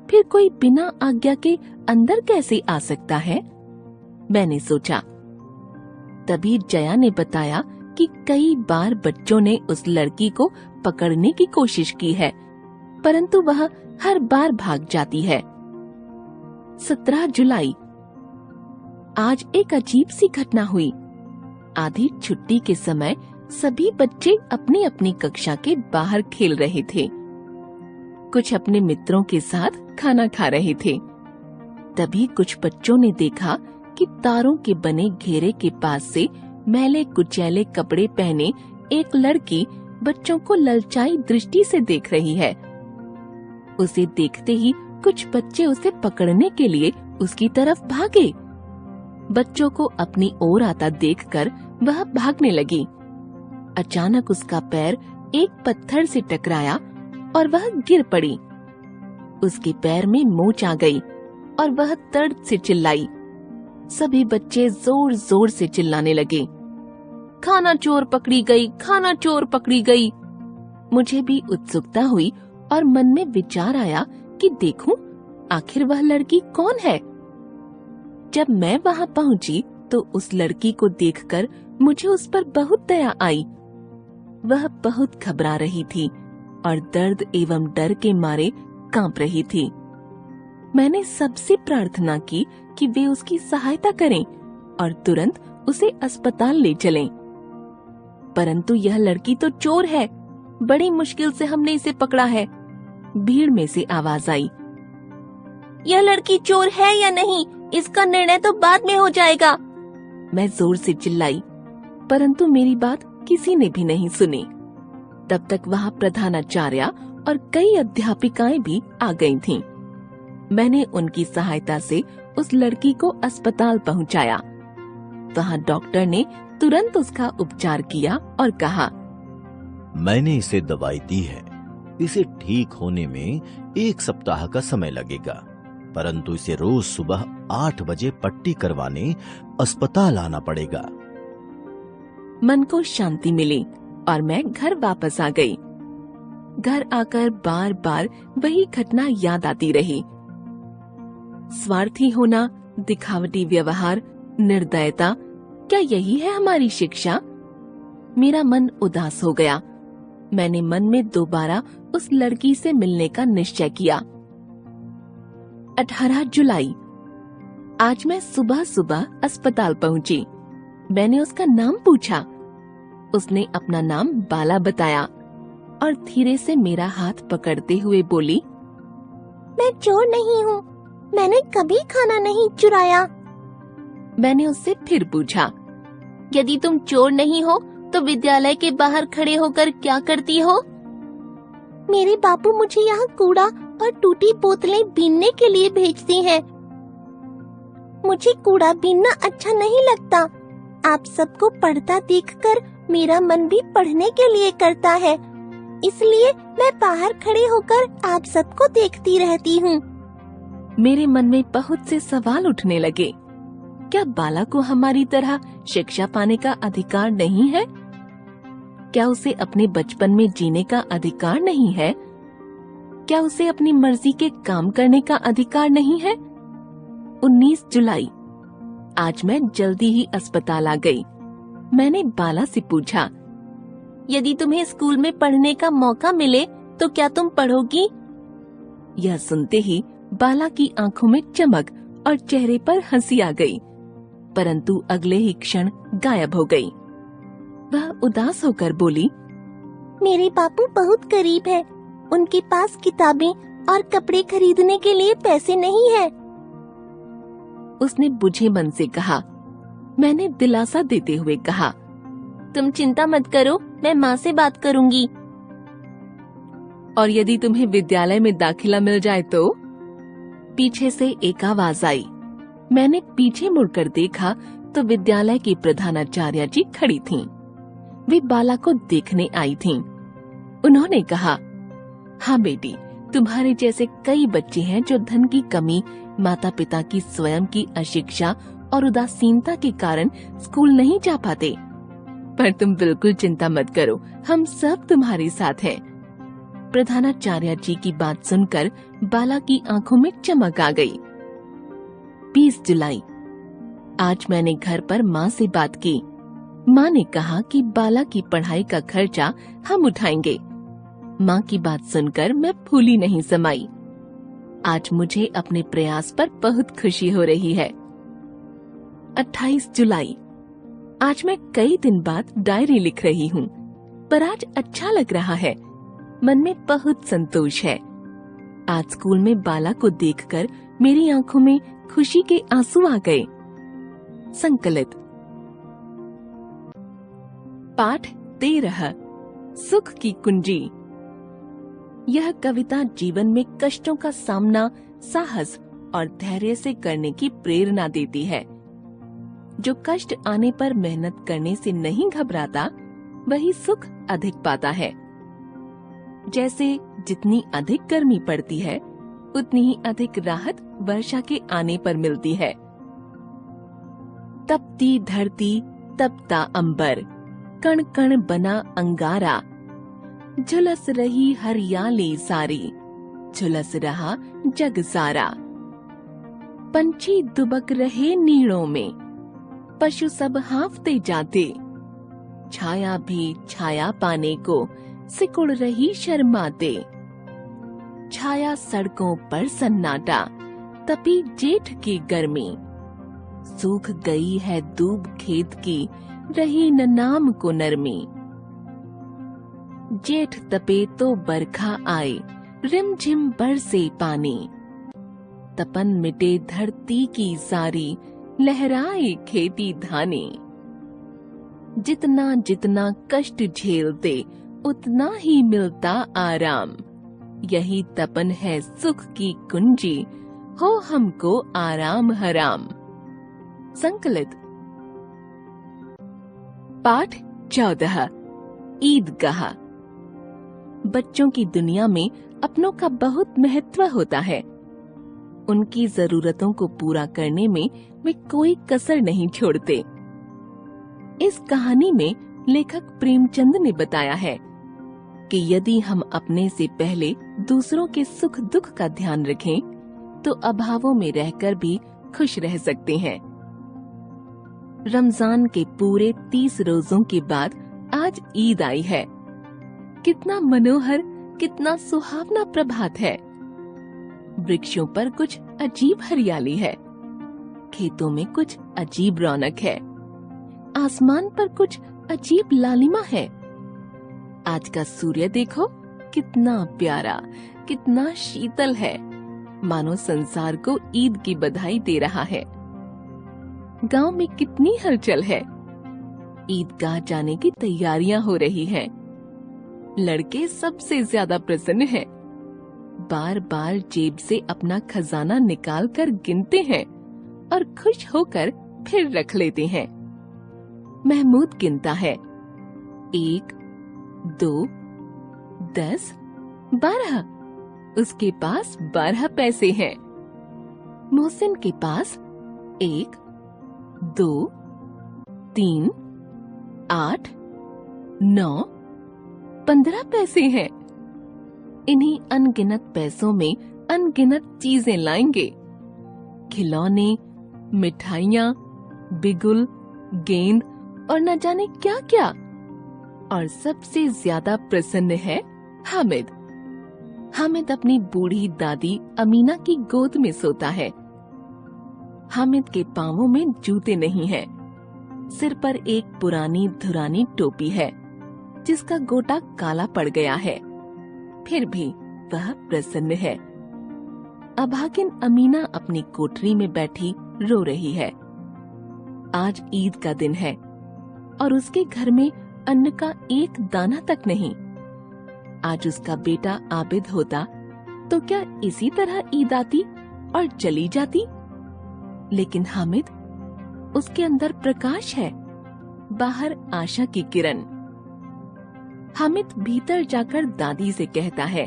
फिर कोई बिना आज्ञा के अंदर कैसे आ सकता है, मैंने सोचा। तभी जया ने बताया कि कई बार बच्चों ने उस लड़की को पकड़ने की कोशिश की है, परंतु वह हर बार भाग जाती है। 17 जुलाई। आज एक अजीब सी घटना हुई। आधी छुट्टी के समय सभी बच्चे अपनी अपनी कक्षा के बाहर खेल रहे थे। कुछ अपने मित्रों के साथ खाना खा रहे थे। तभी कुछ बच्चों ने देखा कि तारों के बने घेरे के पास से मैले कुचैले कपड़े पहने एक लड़की बच्चों को ललचाई दृष्टि से देख रही है। उसे देखते ही कुछ बच्चे उसे पकड़ने के लिए उसकी तरफ भागे। बच्चों को अपनी ओर आता देखकर वह भागने लगी। अचानक उसका पैर एक पत्थर से टकराया और वह गिर पड़ी। उसके पैर में मोच आ गई और वह दर्द से चिल्लाई। सभी बच्चे जोर जोर से चिल्लाने लगे, खाना चोर पकड़ी गई, खाना चोर पकड़ी गई। मुझे भी उत्सुकता हुई और मन में विचार आया कि देखूं आखिर वह लड़की कौन है। जब मैं वहां पहुंची तो उस लड़की को देखकर मुझे उस पर बहुत दया आई। वह बहुत घबरा रही थी और दर्द एवं डर के मारे कांप रही थी। मैंने सबसे प्रार्थना की कि वे उसकी सहायता करें और तुरंत उसे अस्पताल ले चलें। परंतु यह लड़की तो चोर है, बड़ी मुश्किल से हमने इसे पकड़ा है। भीड़ में से आवाज आई, यह लड़की चोर है या नहीं, इसका निर्णय तो बाद में हो जाएगा। मैं जोर से चिल्लाई, परंतु मेरी बात किसी ने भी नहीं सुनी। तब तक वहाँ प्रधानाचार्य और कई अध्यापिकाएं भी आ गई थीं। मैंने उनकी सहायता से उस लड़की को अस्पताल पहुंचाया। वहाँ डॉक्टर ने तुरंत उसका उपचार किया और कहा, मैंने इसे दवाई दी है, इसे ठीक होने में 1 सप्ताह का समय लगेगा, परंतु इसे रोज सुबह 8 बजे पट्टी करवाने अस्पताल आना पड़ेगा। मन को शांति मिली और मैं घर वापस आ गई। घर आकर बार बार वही घटना याद आती रही। स्वार्थी होना, दिखावटी व्यवहार, निर्दयता, क्या यही है हमारी शिक्षा? मेरा मन उदास हो गया। मैंने मन में दोबारा उस लड़की से मिलने का निश्चय किया। 18 जुलाई। आज मैं सुबह सुबह अस्पताल पहुंची। मैंने उसका नाम पूछा। उसने अपना नाम बाला बताया और धीरे से मेरा हाथ पकड़ते हुए बोली, मैं चोर नहीं हूँ, मैंने कभी खाना नहीं चुराया। मैंने उससे फिर पूछा, यदि तुम चोर नहीं हो तो विद्यालय के बाहर खड़े होकर क्या करती हो? मेरे बापू मुझे यहाँ कूड़ा और टूटी बोतलें बीनने के लिए भेजती हैं। मुझे कूड़ा बीनना अच्छा नहीं लगता। आप सबको पढ़ता देखकर मेरा मन भी पढ़ने के लिए करता है, इसलिए मैं बाहर खड़े होकर आप सबको देखती रहती हूँ। मेरे मन में बहुत से सवाल उठने लगे। क्या बाला को हमारी तरह शिक्षा पाने का अधिकार नहीं है? क्या उसे अपने बचपन में जीने का अधिकार नहीं है? क्या उसे अपनी मर्जी के काम करने का अधिकार नहीं है? 19 जुलाई। आज मैं जल्दी ही अस्पताल आ गई। मैंने बाला से पूछा, यदि तुम्हें स्कूल में पढ़ने का मौका मिले तो क्या तुम पढ़ोगी? यह सुनते ही बाला की आंखों में चमक और चेहरे पर हंसी आ गई, परंतु अगले ही क्षण गायब हो गई। वह उदास होकर बोली, मेरे बापू बहुत गरीब है, उनके पास किताबें और कपड़े खरीदने के लिए पैसे नहीं है। उसने बुझे मन से कहा। मैंने दिलासा देते हुए कहा, तुम चिंता मत करो, मैं माँ से बात करूंगी। और यदि तुम्हें विद्यालय में दाखिला मिल जाए तो? पीछे से एक आवाज आई। मैंने पीछे मुड़कर देखा तो विद्यालय की प्रधानाचार्य जी खड़ी थीं। वे बाला को देखने आई थीं। उन्होंने कहा, हाँ बेटी, तुम्हारे जैसे कई बच्चे हैं जो धन की कमी, माता पिता की स्वयं की अशिक्षा और उदासीनता के कारण स्कूल नहीं जा पाते, पर तुम बिल्कुल चिंता मत करो, हम सब तुम्हारे साथ हैं। प्रधानाचार्य जी की बात सुनकर बाला की आंखों में चमक आ गई। 20 जुलाई। आज मैंने घर पर माँ से बात की। माँ ने कहा कि बाला की पढ़ाई का खर्चा हम उठाएंगे। माँ की बात सुनकर मैं फूली नहीं समाई। आज मुझे अपने प्रयास पर बहुत खुशी हो रही है। 28 जुलाई। आज मैं कई दिन बाद डायरी लिख रही हूँ, पर आज अच्छा लग रहा है। मन में बहुत संतोष है। आज स्कूल में बाला को देखकर मेरी आंखों में खुशी के आंसू आ गए। संकलित। पाठ 13। सुख की कुंजी। यह कविता जीवन में कष्टों का सामना साहस और धैर्य से करने की प्रेरणा देती है। जो कष्ट आने पर मेहनत करने से नहीं घबराता, वही सुख अधिक पाता है। जैसे जितनी अधिक गर्मी पड़ती है, उतनी ही अधिक राहत वर्षा के आने पर मिलती है। तपती धरती तपता अंबर, कण कण बना अंगारा, झुलस रही हरियाली सारी, झुलस रहा जग सारा। पंछी दुबक रहे नीड़ों में, पशु सब हाँफते जाते, छाया भी छाया पाने को सिकुड़ रही शर्माते। छाया सड़कों पर सन्नाटा, तपी जेठ की गर्मी, सूख गई है दूब खेत की, रही न नाम को नरमी। जेठ तपे तो बरखा आए, रिमझिम बरसे पानी, तपन मिटे धरती की सारी, लहराए खेती धानी। जितना जितना कष्ट झेलते, उतना ही मिलता आराम, यही तपन है सुख की कुंजी, हो हमको आराम हराम। संकलित। पाठ 14 ईदगाह। बच्चों की दुनिया में अपनों का बहुत महत्व होता है। उनकी जरूरतों को पूरा करने में वे कोई कसर नहीं छोड़ते। इस कहानी में लेखक प्रेमचंद ने बताया है कि यदि हम अपने से पहले दूसरों के सुख दुख का ध्यान रखें, तो अभावों में रहकर भी खुश रह सकते हैं। रमजान के पूरे 30 रोजों के बाद आज ईद आई है। कितना मनोहर, कितना सुहावना प्रभात है। वृक्षों पर कुछ अजीब हरियाली है, खेतों में कुछ अजीब रौनक है, आसमान पर कुछ अजीब लालिमा है। आज का सूर्य देखो, कितना प्यारा, कितना शीतल है, मानो संसार को ईद की बधाई दे रहा है। गांव में कितनी हलचल है। ईदगाह जाने की तैयारियां हो रही हैं। लड़के सबसे ज्यादा प्रसन्न हैं। बार बार जेब से अपना खजाना निकाल कर गिनते हैं और खुश होकर फिर रख लेते हैं। महमूद गिनता है 1, 2, 10, 12। उसके पास 12 पैसे हैं। मोहसिन के पास 1, 2, 3, 8, 9, 15 पैसे हैं। इन्हीं अनगिनत पैसों में अनगिनत चीजें लाएंगे। खिलौने, मिठाइयाँ, बिगुल, गेंद और न जाने क्या क्या। और सबसे ज्यादा प्रसन्न है हामिद। हामिद अपनी बूढ़ी दादी अमीना की गोद में सोता है। हामिद के पांवों में जूते नहीं हैं। सिर पर एक पुरानी धुरानी टोपी है, जिसका गोटा काला पड़ गया है। फिर भी वह प्रसन्न है। अभागिन अमीना अपनी कोठरी में बैठी रो रही है। आज ईद का दिन है और उसके घर में अन्न का एक दाना तक नहीं। आज उसका बेटा आबिद होता तो क्या इसी तरह ईद आती और चली जाती? लेकिन हामिद, उसके अंदर प्रकाश है, बाहर आशा की किरण। हामिद भीतर जाकर दादी से कहता है,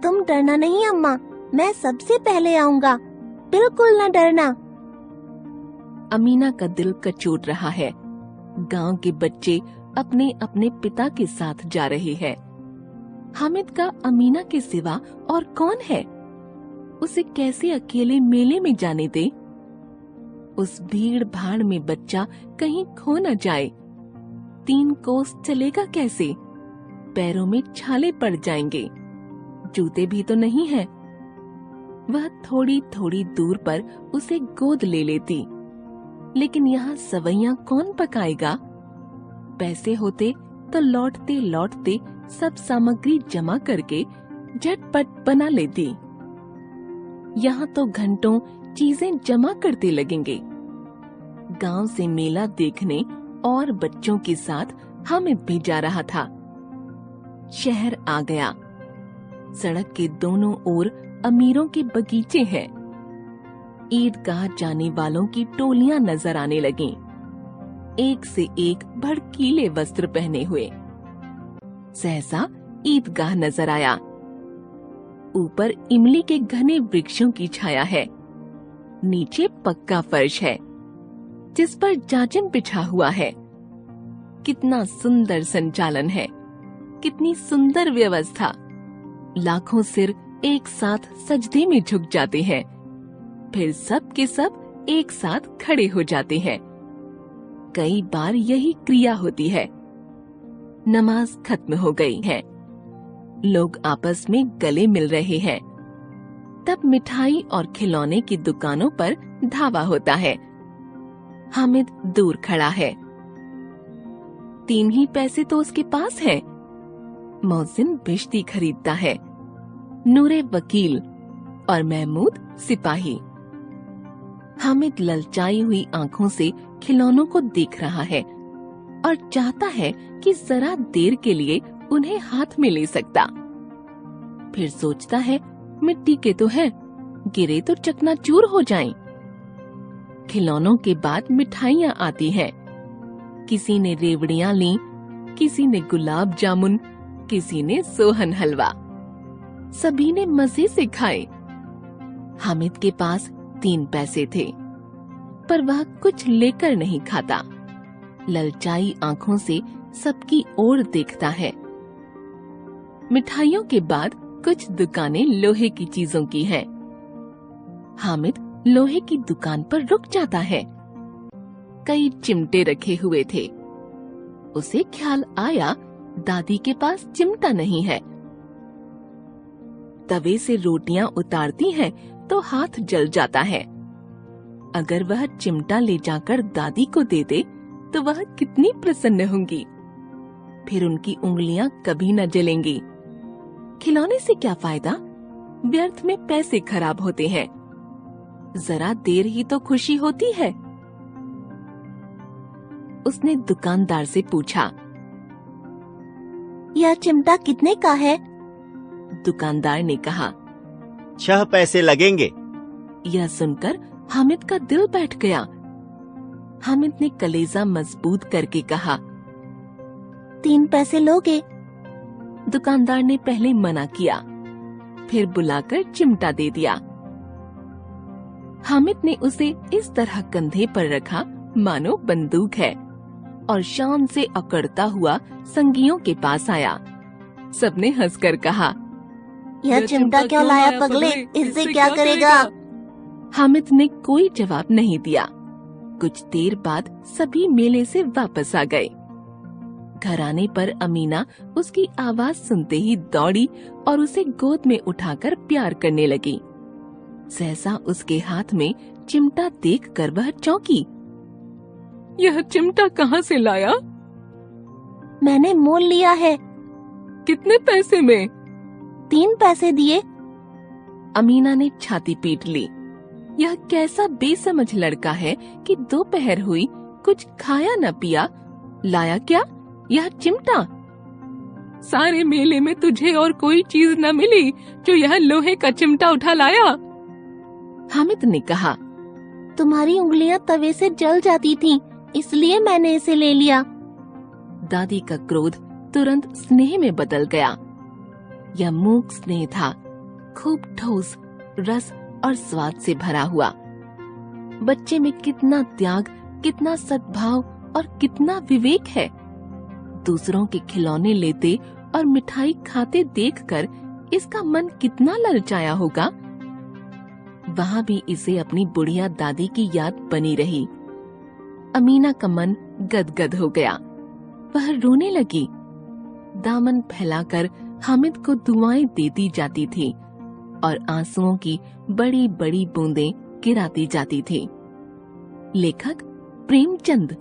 तुम डरना नहीं अम्मा, मैं सबसे पहले आऊंगा, बिल्कुल न डरना। अमीना का दिल कचोट रहा है। गांव के बच्चे अपने अपने पिता के साथ जा रहे हैं। हामिद का अमीना के सिवा और कौन है? उसे कैसे अकेले मेले में जाने दे? उस भीड़ भाड़ में बच्चा कहीं खो न जाए। 3 कोस चलेगा कैसे? पैरों में छाले पड़ जाएंगे। जूते भी तो नहीं है। वह थोड़ी थोड़ी दूर पर उसे गोद ले लेती, लेकिन यहाँ सवैयां कौन पकाएगा? पैसे होते तो लौटते लौटते सब सामग्री जमा करके झटपट बना लेती। यहाँ तो घंटों चीजें जमा करते लगेंगे। गांव से मेला देखने और बच्चों के साथ हामिद भी जा रहा था। शहर आ गया। सड़क के दोनों ओर अमीरों के बगीचे हैं। ईदगाह जाने वालों की टोलियां नजर आने लगीं, एक से एक भड़कीले वस्त्र पहने हुए। सहसा ईदगाह नजर आया। ऊपर इमली के घने वृक्षों की छाया है। नीचे पक्का फर्श है जिस पर जाजिम बिछा हुआ है। कितना सुंदर संचालन है, कितनी सुंदर व्यवस्था। लाखों सिर एक साथ सजदे में झुक जाते हैं, फिर सब के सब एक साथ खड़े हो जाते हैं। कई बार यही क्रिया होती है। नमाज खत्म हो गई है। लोग आपस में गले मिल रहे हैं। तब मिठाई और खिलौने की दुकानों पर धावा होता है। हामिद दूर खड़ा है। 3 ही पैसे तो उसके पास है। मोहसिन बिश्ती खरीदता है, नूरे वकील और महमूद सिपाही। हामिद ललचाई हुई आंखों से खिलौनों को देख रहा है और चाहता है कि जरा देर के लिए उन्हें हाथ में ले सकता। फिर सोचता है, मिट्टी के तो हैं, गिरे तो चकनाचूर हो जाएं। खिलौनों के बाद मिठाइयाँ आती हैं। किसी ने रेवड़ियाँ लीं, किसी ने गुलाब जामुन, किसी ने सोहन हलवा। सभी ने मजे से खाए। हामिद के पास 3 पैसे थे, पर वह कुछ लेकर नहीं खाता। ललचाई आंखों से सबकी ओर देखता है। मिठाइयों के बाद कुछ दुकानें लोहे की चीजों की हैं। हामिद लोहे की दुकान पर रुक जाता है। कई चिमटे रखे हुए थे। उसे ख्याल आया, दादी के पास चिमटा नहीं है। तवे से रोटियां उतारती हैं तो हाथ जल जाता है। अगर वह चिमटा ले जाकर दादी को दे दे तो वह कितनी प्रसन्न होंगी। फिर उनकी उंगलियां कभी न जलेंगी। खिलौने से क्या फायदा, व्यर्थ में पैसे खराब होते हैं। जरा देर ही तो खुशी होती है। उसने दुकानदार से पूछा, यह चिमटा कितने का है? दुकानदार ने कहा, 6 पैसे लगेंगे। यह सुनकर हामिद का दिल बैठ गया। हामिद ने कलेजा मजबूत करके कहा, 3 पैसे लोगे? दुकानदार ने पहले मना किया, फिर बुलाकर चिमटा दे दिया। हामिद ने उसे इस तरह कंधे पर रखा मानो बंदूक है और शान से अकड़ता हुआ संगियों के पास आया। सबने हंसकर कहा, यह चिमटा क्यों लाया पगले, इससे क्या करेगा? हामिद ने कोई जवाब नहीं दिया। कुछ देर बाद सभी मेले से वापस आ गए। घर आने पर अमीना उसकी आवाज सुनते ही दौड़ी और उसे गोद में उठाकर प्यार करने लगी। सहसा उसके हाथ में चिमटा देखकर वह चौंकी। यह चिमटा कहाँ से लाया? मैंने मोल लिया है। कितने पैसे में? 3 पैसे दिए। अमीना ने छाती पीट ली। यह कैसा बेसमझ लड़का है कि दोपहर हुई, कुछ खाया न पिया, लाया क्या? यह चिमटा। सारे मेले में तुझे और कोई चीज न मिली जो यह लोहे का चिमटा उठा लाया। हामिद ने कहा, तुम्हारी उंगलियां तवे से जल जाती थीं, इसलिए मैंने इसे ले लिया। दादी का क्रोध तुरंत स्नेह में बदल गया। यह मूक स्नेह था, खूब ठोस, रस और स्वाद से भरा हुआ। बच्चे में कितना त्याग, कितना सद्भाव और कितना विवेक है। दूसरों के खिलौने लेते और मिठाई खाते देखकर इसका मन कितना ललचाया होगा। वहाँ भी इसे अपनी बुढ़िया दादी की याद बनी रही। अमीना का मन गदगद हो गया। वह रोने लगी। दामन फैलाकर हामिद को दुआएं देती जाती थी और आंसुओं की बड़ी बड़ी बूंदें गिराती जाती थी। लेखक प्रेमचंद।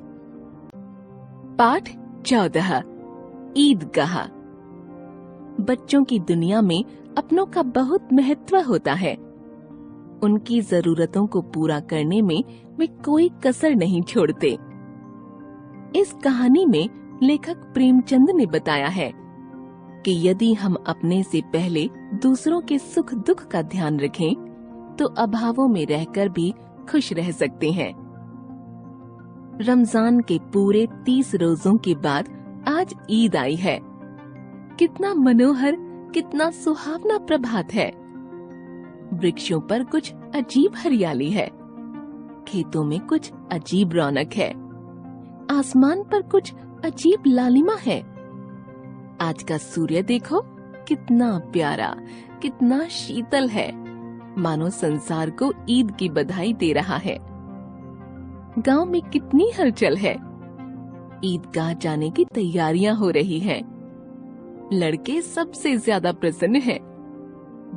पाठ 14। ईदगाह। बच्चों की दुनिया में अपनों का बहुत महत्व होता है। उनकी जरूरतों को पूरा करने में वे कोई कसर नहीं छोड़ते। इस कहानी में लेखक प्रेमचंद ने बताया है कि यदि हम अपने से पहले दूसरों के सुख दुख का ध्यान रखें तो अभावों में रहकर भी खुश रह सकते हैं। रमजान के पूरे 30 रोजों के बाद आज ईद आई है। कितना मनोहर, कितना सुहावना प्रभात है। वृक्षों पर कुछ अजीब हरियाली है, खेतों में कुछ अजीब रौनक है, आसमान पर कुछ अजीब लालिमा है। आज का सूर्य देखो, कितना प्यारा, कितना शीतल है, मानो संसार को ईद की बधाई दे रहा है। गांव में कितनी हलचल है। ईदगाह जाने की तैयारियां हो रही हैं। लड़के सबसे ज्यादा प्रसन्न हैं।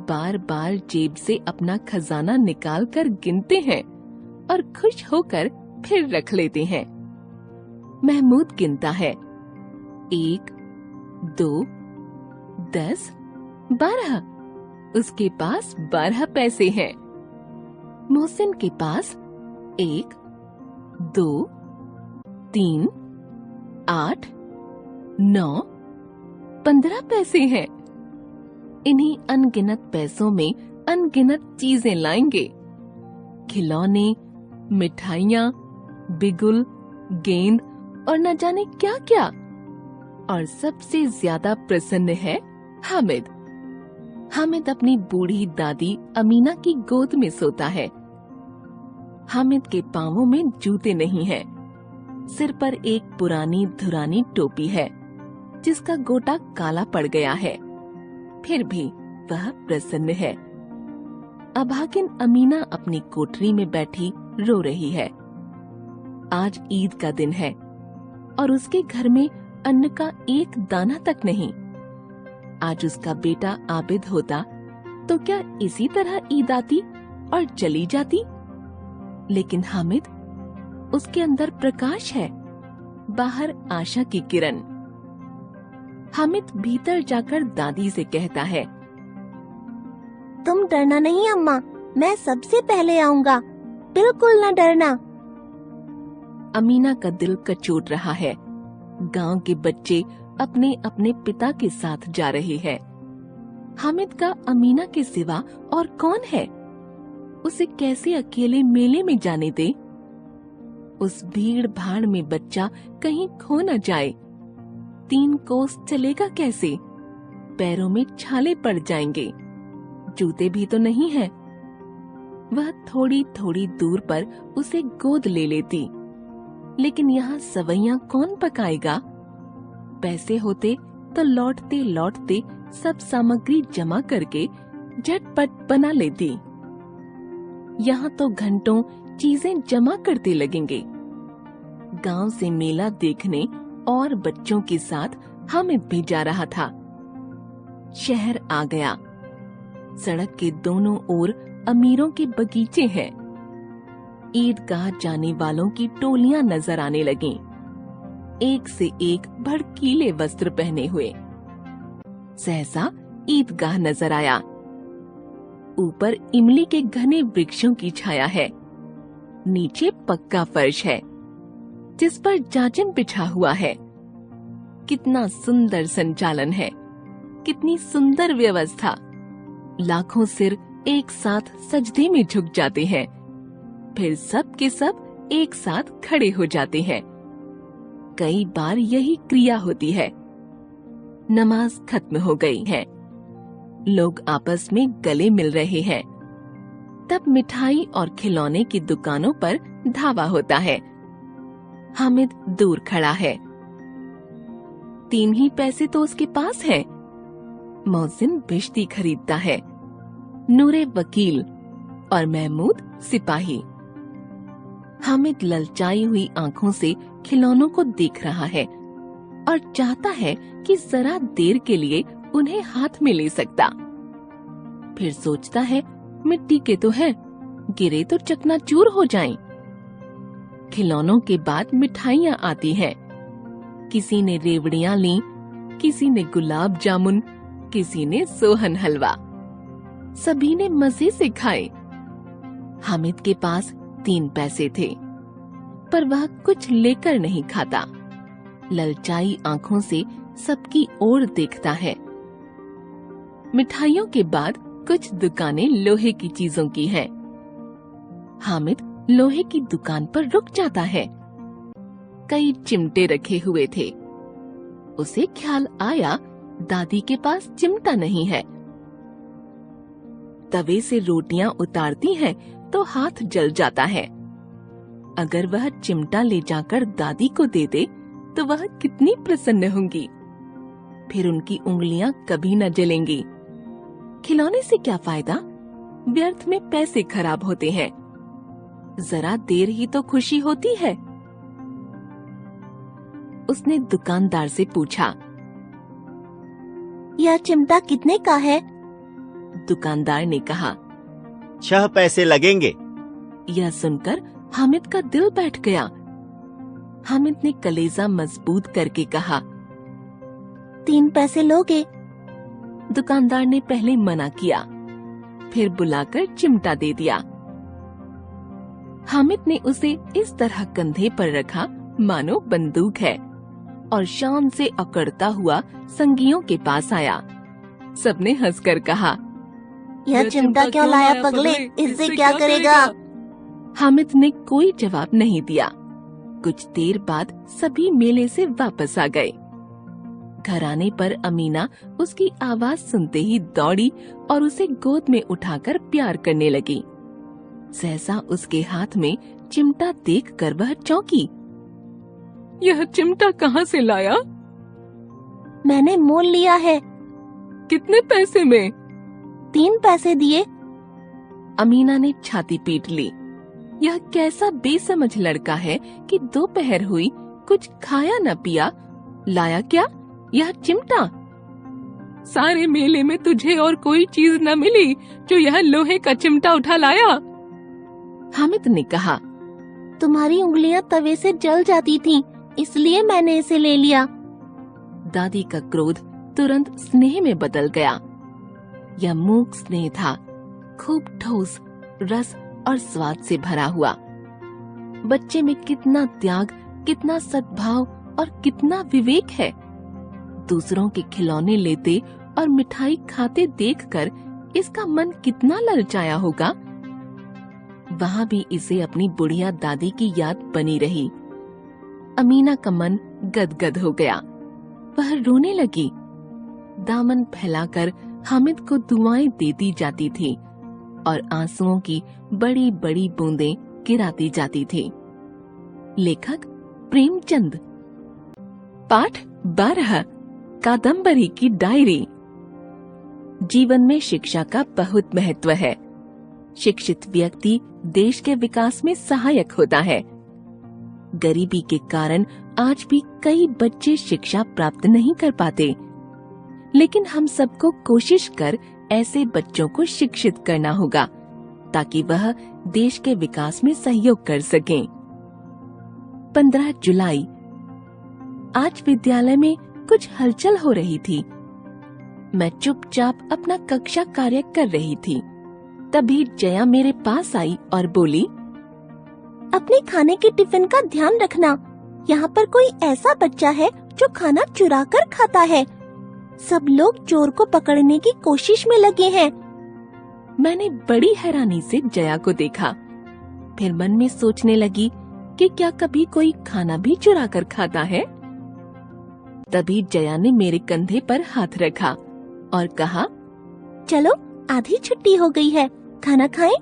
बार बार जेब से अपना खजाना निकाल कर गिनते हैं और खुश होकर फिर रख लेते हैं। महमूद गिनता है 1, 2, 10, 12। उसके पास 12 पैसे हैं। मोहसिन के पास 1, 2, 3, 8, 9, 15 पैसे हैं। इन्हीं अनगिनत पैसों में अनगिनत चीजें लाएंगे। खिलौने, मिठाइयाँ, बिगुल, गेंद और न जाने क्या क्या। और सबसे ज्यादा प्रसन्न है हामिद। हामिद अपनी बूढ़ी दादी अमीना की गोद में सोता है। हामिद के पांवों में जूते नहीं हैं। सिर पर एक पुरानी धुरानी टोपी है जिसका गोटा काला पड़ गया है। फिर भी वह प्रसन्न है। अभागिन अमीना अपनी कोठरी में बैठी रो रही है। आज ईद का दिन है और उसके घर में अन्न का एक दाना तक नहीं। आज उसका बेटा आबिद होता तो क्या इसी तरह ईद आती और चली जाती? लेकिन हामिद, उसके अंदर प्रकाश है, बाहर आशा की किरण। हामिद भीतर जाकर दादी से कहता है, तुम डरना नहीं अम्मा, मैं सबसे पहले आऊंगा, बिल्कुल न डरना। अमीना का दिल कचोट रहा है। गांव के बच्चे अपने अपने पिता के साथ जा रहे हैं। हामिद का अमीना के सिवा और कौन है? उसे कैसे अकेले मेले में जाने दे? उस भीड़ भाड़ में बच्चा कहीं खो न जाए। 3 कोस चलेगा कैसे? पैरों में छाले पड़ जाएंगे। जूते भी तो नहीं है। वह थोड़ी थोड़ी दूर पर उसे गोद ले लेती, लेकिन यहाँ सवैयां कौन पकाएगा? पैसे होते तो लौटते लौटते सब सामग्री जमा करके झटपट बना लेती। यहाँ तो घंटों चीजें जमा करते लगेंगे। गांव से मेला देखने और बच्चों के साथ हामिद भी जा रहा था। शहर आ गया। सड़क के दोनों ओर अमीरों के बगीचे हैं। ईदगाह जाने वालों की टोलियां नजर आने लगीं। एक से एक भड़कीले वस्त्र पहने हुए। सहसा ईदगाह नजर आया। ऊपर इमली के घने वृक्षों की छाया है। नीचे पक्का फर्श है जिस पर जाजिम बिछा हुआ है। कितना सुंदर संचालन है, कितनी सुंदर व्यवस्था। लाखों सिर एक साथ सजदे में झुक जाते हैं, फिर सब के सब एक साथ खड़े हो जाते हैं। कई बार यही क्रिया होती है। नमाज खत्म हो गई है। लोग आपस में गले मिल रहे हैं। तब मिठाई और खिलौने की दुकानों पर धावा होता है। हामिद दूर खड़ा है। 3 ही पैसे तो उसके पास हैं। मोहसिन बिश्ती खरीदता है, नूरे वकील और महमूद सिपाही। हामिद ललचाई हुई आंखों से खिलौनों को देख रहा है और चाहता है कि जरा देर के लिए उन्हें हाथ में ले सकता। फिर सोचता है, मिट्टी के तो हैं, गिरे तो चकनाचूर हो जाएं। खिलौनों के बाद मिठाइयाँ आती हैं। किसी ने रेवड़ियाँ ली, किसी ने गुलाब जामुन, किसी ने सोहन हलवा। सभी ने मजे से खाए। हामिद के पास 3 पैसे थे, पर वह कुछ लेकर नहीं खाता। ललचाई आंखों से सबकी ओर देखता है। मिठाइयों के बाद कुछ दुकानें लोहे की चीजों की हैं। हामिद लोहे की दुकान पर रुक जाता है। कई चिमटे रखे हुए थे। उसे ख्याल आया दादी के पास चिमटा नहीं है। तवे से रोटियां उतारती हैं तो हाथ जल जाता है। अगर वह चिमटा ले जाकर दादी को दे दे तो वह कितनी प्रसन्न होंगी। फिर उनकी उंगलियां कभी न जलेंगी। खिलौने से क्या फायदा, व्यर्थ में पैसे खराब होते हैं। जरा देर ही तो खुशी होती है। उसने दुकानदार से पूछा, यह चिमटा कितने का है? दुकानदार ने कहा। 6 पैसे लगेंगे। यह सुनकर हामिद का दिल बैठ गया। हामिद ने कलेजा मजबूत करके कहा, 3 पैसे लोगे? दुकानदार ने पहले मना किया, फिर बुलाकर चिमटा दे दिया। हामिद ने उसे इस तरह कंधे पर रखा मानो बंदूक है और शान से अकड़ता हुआ संगियों के पास आया। सबने हंसकर कहा, यह चिमटा क्यों लाया पगले, इससे क्या करेगा? हामिद ने कोई जवाब नहीं दिया। कुछ देर बाद सभी मेले से वापस आ गए। घर आने पर अमीना उसकी आवाज सुनते ही दौड़ी और उसे गोद में उठाकर प्यार करने लगी। सहसा उसके हाथ में चिमटा देखकर वह चौंकी। यह चिमटा कहाँ से लाया? मैंने मोल लिया है। कितने पैसे में? 3 पैसे दिए। अमीना ने छाती पीट ली। यह कैसा बेसमझ लड़का है कि दोपहर हुई, कुछ खाया न पिया, लाया क्या? यह चिमटा। सारे मेले में तुझे और कोई चीज न मिली जो यह लोहे का चिमटा उठा लाया। हामिद ने कहा, तुम्हारी उंगलियां तवे से जल जाती थीं, इसलिए मैंने इसे ले लिया। दादी का क्रोध तुरंत स्नेह में बदल गया। यह मूक स्नेह था, खूब ठोस, रस और स्वाद से भरा हुआ। बच्चे में कितना त्याग, कितना सद्भाव और कितना विवेक है। दूसरों के खिलौने लेते और मिठाई खाते देखकर इसका मन कितना ललचाया होगा। वहाँ भी इसे अपनी बुढ़िया दादी की याद बनी रही। अमीना का मन गदगद हो गया। वह रोने लगी। दामन फैलाकर हामिद को दुआएं देती जाती थी और आंसुओं की बड़ी बड़ी बूंदें गिराती जाती थी। लेखक प्रेमचंद। पाठ 12, कादम्बरी की डायरी। जीवन में शिक्षा का बहुत महत्व है। शिक्षित व्यक्ति देश के विकास में सहायक होता है। गरीबी के कारण आज भी कई बच्चे शिक्षा प्राप्त नहीं कर पाते, लेकिन हम सबको कोशिश कर ऐसे बच्चों को शिक्षित करना होगा ताकि वह देश के विकास में सहयोग कर सकें। 15 जुलाई। आज विद्यालय में कुछ हलचल हो रही थी। मैं चुपचाप अपना कक्षा कार्य कर रही थी। तभी जया मेरे पास आई और बोली, अपने खाने के टिफिन का ध्यान रखना। यहाँ पर कोई ऐसा बच्चा है जो खाना चुरा कर खाता है। सब लोग चोर को पकड़ने की कोशिश में लगे हैं। मैंने बड़ी हैरानी से जया को देखा। फिर मन में सोचने लगी कि क्या कभी कोई खाना भी चुरा कर खाता है। तभी जया ने मेरे कंधे पर हाथ रखा और कहा, चलो आधी छुट्टी हो गई है, खाना खाएं?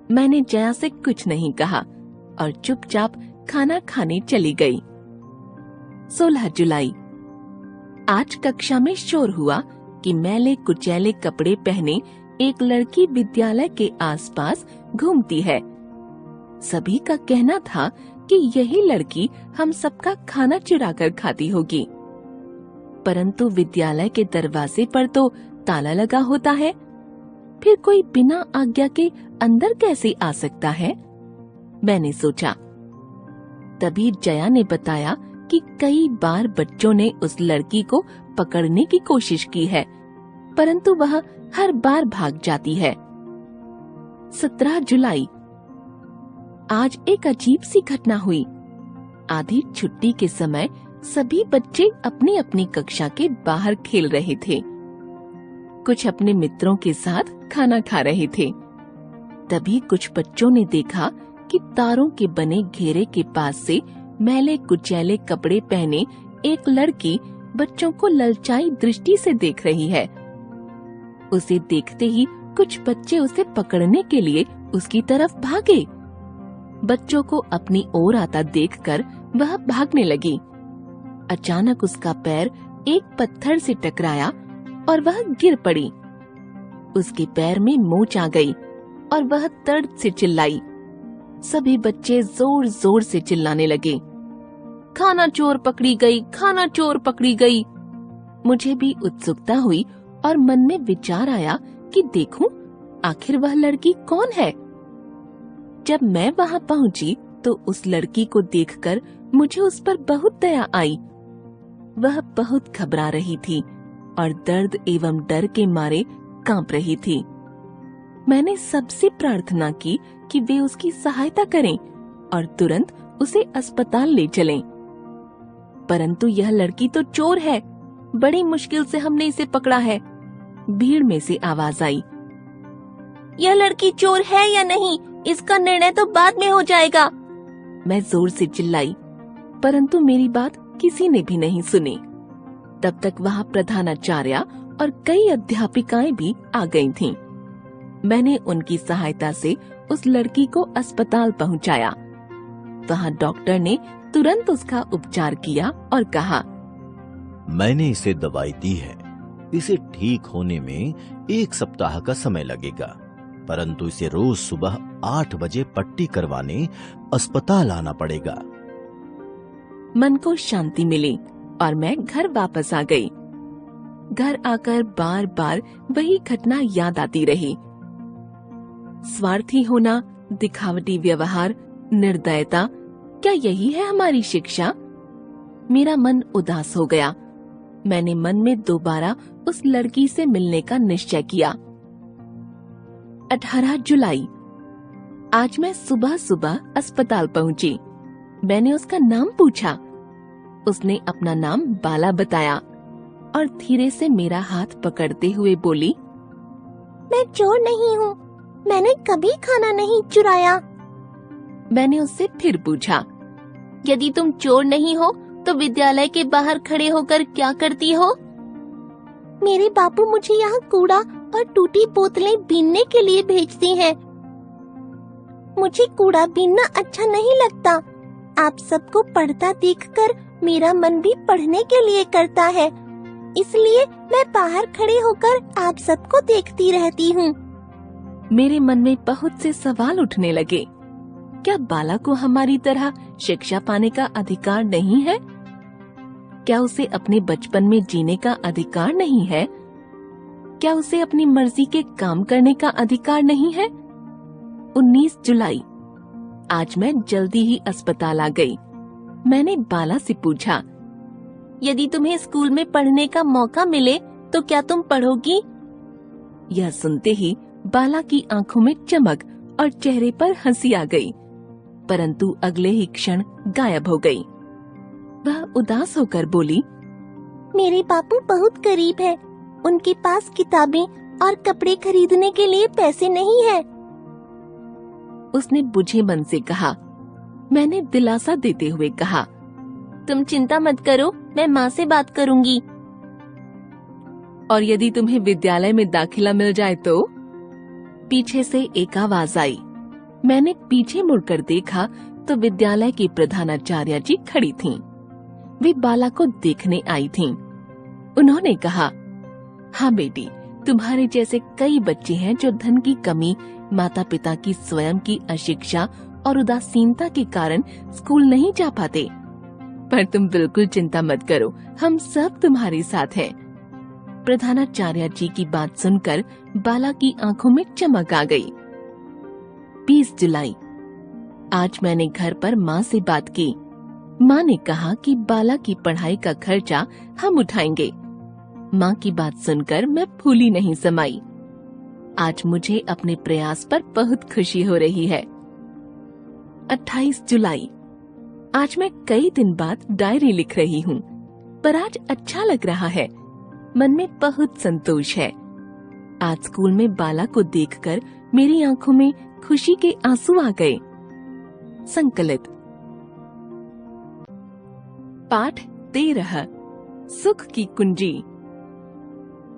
मैंने जया से कुछ नहीं कहा और चुपचाप खाना खाने चली गई। 16 जुलाई। आज कक्षा में शोर हुआ कि मैले कुचैले कपड़े पहने एक लड़की विद्यालय के आसपास घूमती है। सभी का कहना था कि यही लड़की हम सबका खाना चुरा कर खाती होगी, परंतु विद्यालय के दरवाजे पर तो ताला लगा होता है। फिर कोई बिना आज्ञा के अंदर कैसे आ सकता है? मैंने सोचा। तभी जया ने बताया कि कई बार बच्चों ने उस लड़की को पकड़ने की कोशिश की है, परंतु वह हर बार भाग जाती है। 17 जुलाई। आज एक अजीब सी घटना हुई। आधी छुट्टी के समय सभी बच्चे अपनी अपनी कक्षा के बाहर खेल रहे थे। कुछ अपने मित्रों के साथ खाना खा रहे थे। तभी कुछ बच्चों ने देखा कि तारों के बने घेरे के पास से मैले कुचैले कपड़े पहने एक लड़की बच्चों को ललचाई दृष्टि से देख रही है। उसे देखते ही कुछ बच्चे उसे पकड़ने के लिए उसकी तरफ भागे। बच्चों को अपनी ओर आता देखकर वह भागने लगी। अचानक उसका पैर एक पत्थर से टकराया और वह गिर पड़ी। उसके पैर में मोच आ गई और वह दर्द से चिल्लाई। सभी बच्चे जोर जोर से चिल्लाने लगे, खाना चोर पकड़ी गई, खाना चोर पकड़ी गई। मुझे भी उत्सुकता हुई और मन में विचार आया कि देखूं आखिर वह लड़की कौन है। जब मैं वहां पहुंची तो उस लड़की को देखकर मुझे उस पर बहुत दया आई। वह बहुत घबरा रही थी और दर्द एवं डर के मारे कांप रही थी। मैंने सबसे प्रार्थना की कि वे उसकी सहायता करें और तुरंत उसे अस्पताल ले चलें। परंतु यह लड़की तो चोर है, बड़ी मुश्किल से हमने इसे पकड़ा है। भीड़ में से आवाज आई, यह लड़की चोर है या नहीं, इसका निर्णय तो बाद में हो जाएगा। मैं जोर से चिल्लाई, परंतु मेरी बात किसी ने भी नहीं सुनी। तब तक वहाँ प्रधानाचार्य और कई अध्यापिकाएं भी आ गई थीं। मैंने उनकी सहायता से उस लड़की को अस्पताल पहुंचाया। वहाँ डॉक्टर ने तुरंत उसका उपचार किया और कहा, मैंने इसे दवाई दी है, इसे ठीक होने में 1 सप्ताह का समय लगेगा, परंतु इसे रोज सुबह 8 बजे पट्टी करवाने अस्पताल आना पड़ेगा। मन को शांति मिली और मैं घर वापस आ गई। घर आकर बार बार वही घटना याद आती रही। स्वार्थी होना, दिखावटी व्यवहार, निर्दयता, क्या यही है हमारी शिक्षा? मेरा मन उदास हो गया। मैंने मन में दोबारा उस लड़की से मिलने का निश्चय किया। 18 जुलाई। आज मैं सुबह सुबह अस्पताल पहुंची। मैंने उसका नाम पूछा। उसने अपना नाम बाला बताया और धीरे से मेरा हाथ पकड़ते हुए बोली, मैं चोर नहीं हूँ, मैंने कभी खाना नहीं चुराया। मैंने उससे फिर पूछा, यदि तुम चोर नहीं हो तो विद्यालय के बाहर खड़े होकर क्या करती हो? मेरे बापू मुझे यहाँ कूड़ा और टूटी बोतलें बीनने के लिए भेजती हैं। मुझे कूड़ा बीनना अच्छा नहीं लगता। आप सबको पढ़ता देखकर मेरा मन भी पढ़ने के लिए करता है, इसलिए मैं बाहर खड़े होकर आप सबको देखती रहती हूँ। मेरे मन में बहुत से सवाल उठने लगे। क्या बाला को हमारी तरह शिक्षा पाने का अधिकार नहीं है? क्या उसे अपने बचपन में जीने का अधिकार नहीं है? क्या उसे अपनी मर्जी के काम करने का अधिकार नहीं है? 19 जुलाई। आज मैं जल्दी ही अस्पताल आ गई। मैंने बाला से पूछा, यदि तुम्हें स्कूल में पढ़ने का मौका मिले तो क्या तुम पढ़ोगी? यह सुनते ही बाला की आंखों में चमक और चेहरे पर हंसी आ गई, परंतु अगले ही क्षण गायब हो गई। वह उदास होकर बोली, मेरे बापू बहुत गरीब है, उनके पास किताबें और कपड़े खरीदने के लिए पैसे नहीं है। उसने बुझे मन से कहा। मैंने दिलासा देते हुए कहा, तुम चिंता मत करो, मैं माँ से बात करूंगी। और यदि तुम्हें विद्यालय में दाखिला मिल जाए तो? पीछे से एक आवाज आई। मैंने पीछे मुड़कर देखा तो विद्यालय की प्रधानाचार्य जी खड़ी थीं। वे बाला को देखने आई थीं। उन्होंने कहा, हाँ बेटी, तुम्हारे जैसे कई बच्चे हैं जो धन की कमी, माता पिता की स्वयं की अशिक्षा और उदासीनता के कारण स्कूल नहीं जा पाते, पर तुम बिल्कुल चिंता मत करो, हम सब तुम्हारे साथ हैं। प्रधानाचार्य जी की बात सुनकर बाला की आंखों में चमक आ गई। 20 जुलाई। आज मैंने घर पर माँ से बात की। माँ ने कहा कि बाला की पढ़ाई का खर्चा हम उठाएंगे। माँ की बात सुनकर मैं फूली नहीं समाई। आज मुझे अपने प्रयास पर बहुत खुशी हो रही है। 28 जुलाई। आज मैं कई दिन बाद डायरी लिख रही हूँ, पर आज अच्छा लग रहा है। मन में बहुत संतोष है। आज स्कूल में बाला को देखकर मेरी आंखों में खुशी के आंसू आ गए। संकलित। पाठ 13 सुख की कुंजी।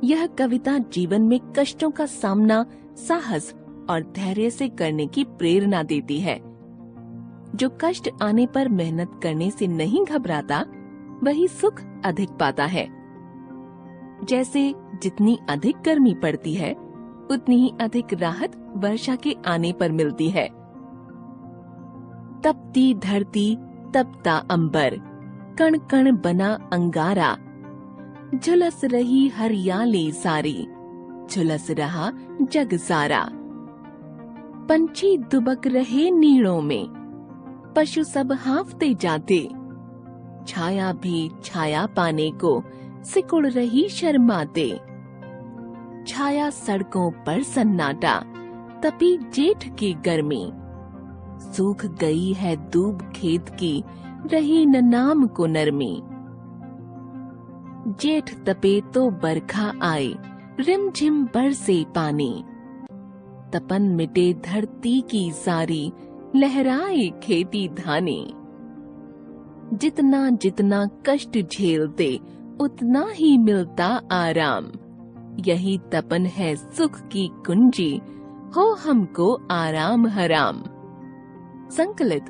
यह कविता जीवन में कष्टों का सामना साहस और धैर्य से करने की प्रेरणा देती है। जो कष्ट आने पर मेहनत करने से नहीं घबराता, वही सुख अधिक पाता है। जैसे जितनी अधिक गर्मी पड़ती है, उतनी ही अधिक राहत वर्षा के आने पर मिलती है। तपती धरती, तपता अंबर, कण कण बना अंगारा, झुलस रही हरियाली सारी, झुलस रहा जग सारा। पंछी दुबक रहे नीड़ों में, पशु सब हांफते जाते, छाया भी छाया पाने को सिकुड़ रही शर्माते। छाया सड़कों पर सन्नाटा, तपी जेठ की गर्मी, सूख गई है दूब खेत की, रही न नाम को नरमी। जेठ तपे तो बरखा आए, रिमझिम बरसे पानी, तपन मिटे धरती की सारी, लहराए खेती धानी। जितना जितना कष्ट झेलते, उतना ही मिलता आराम। यही तपन है सुख की कुंजी, हो हमको आराम हराम। संकलित।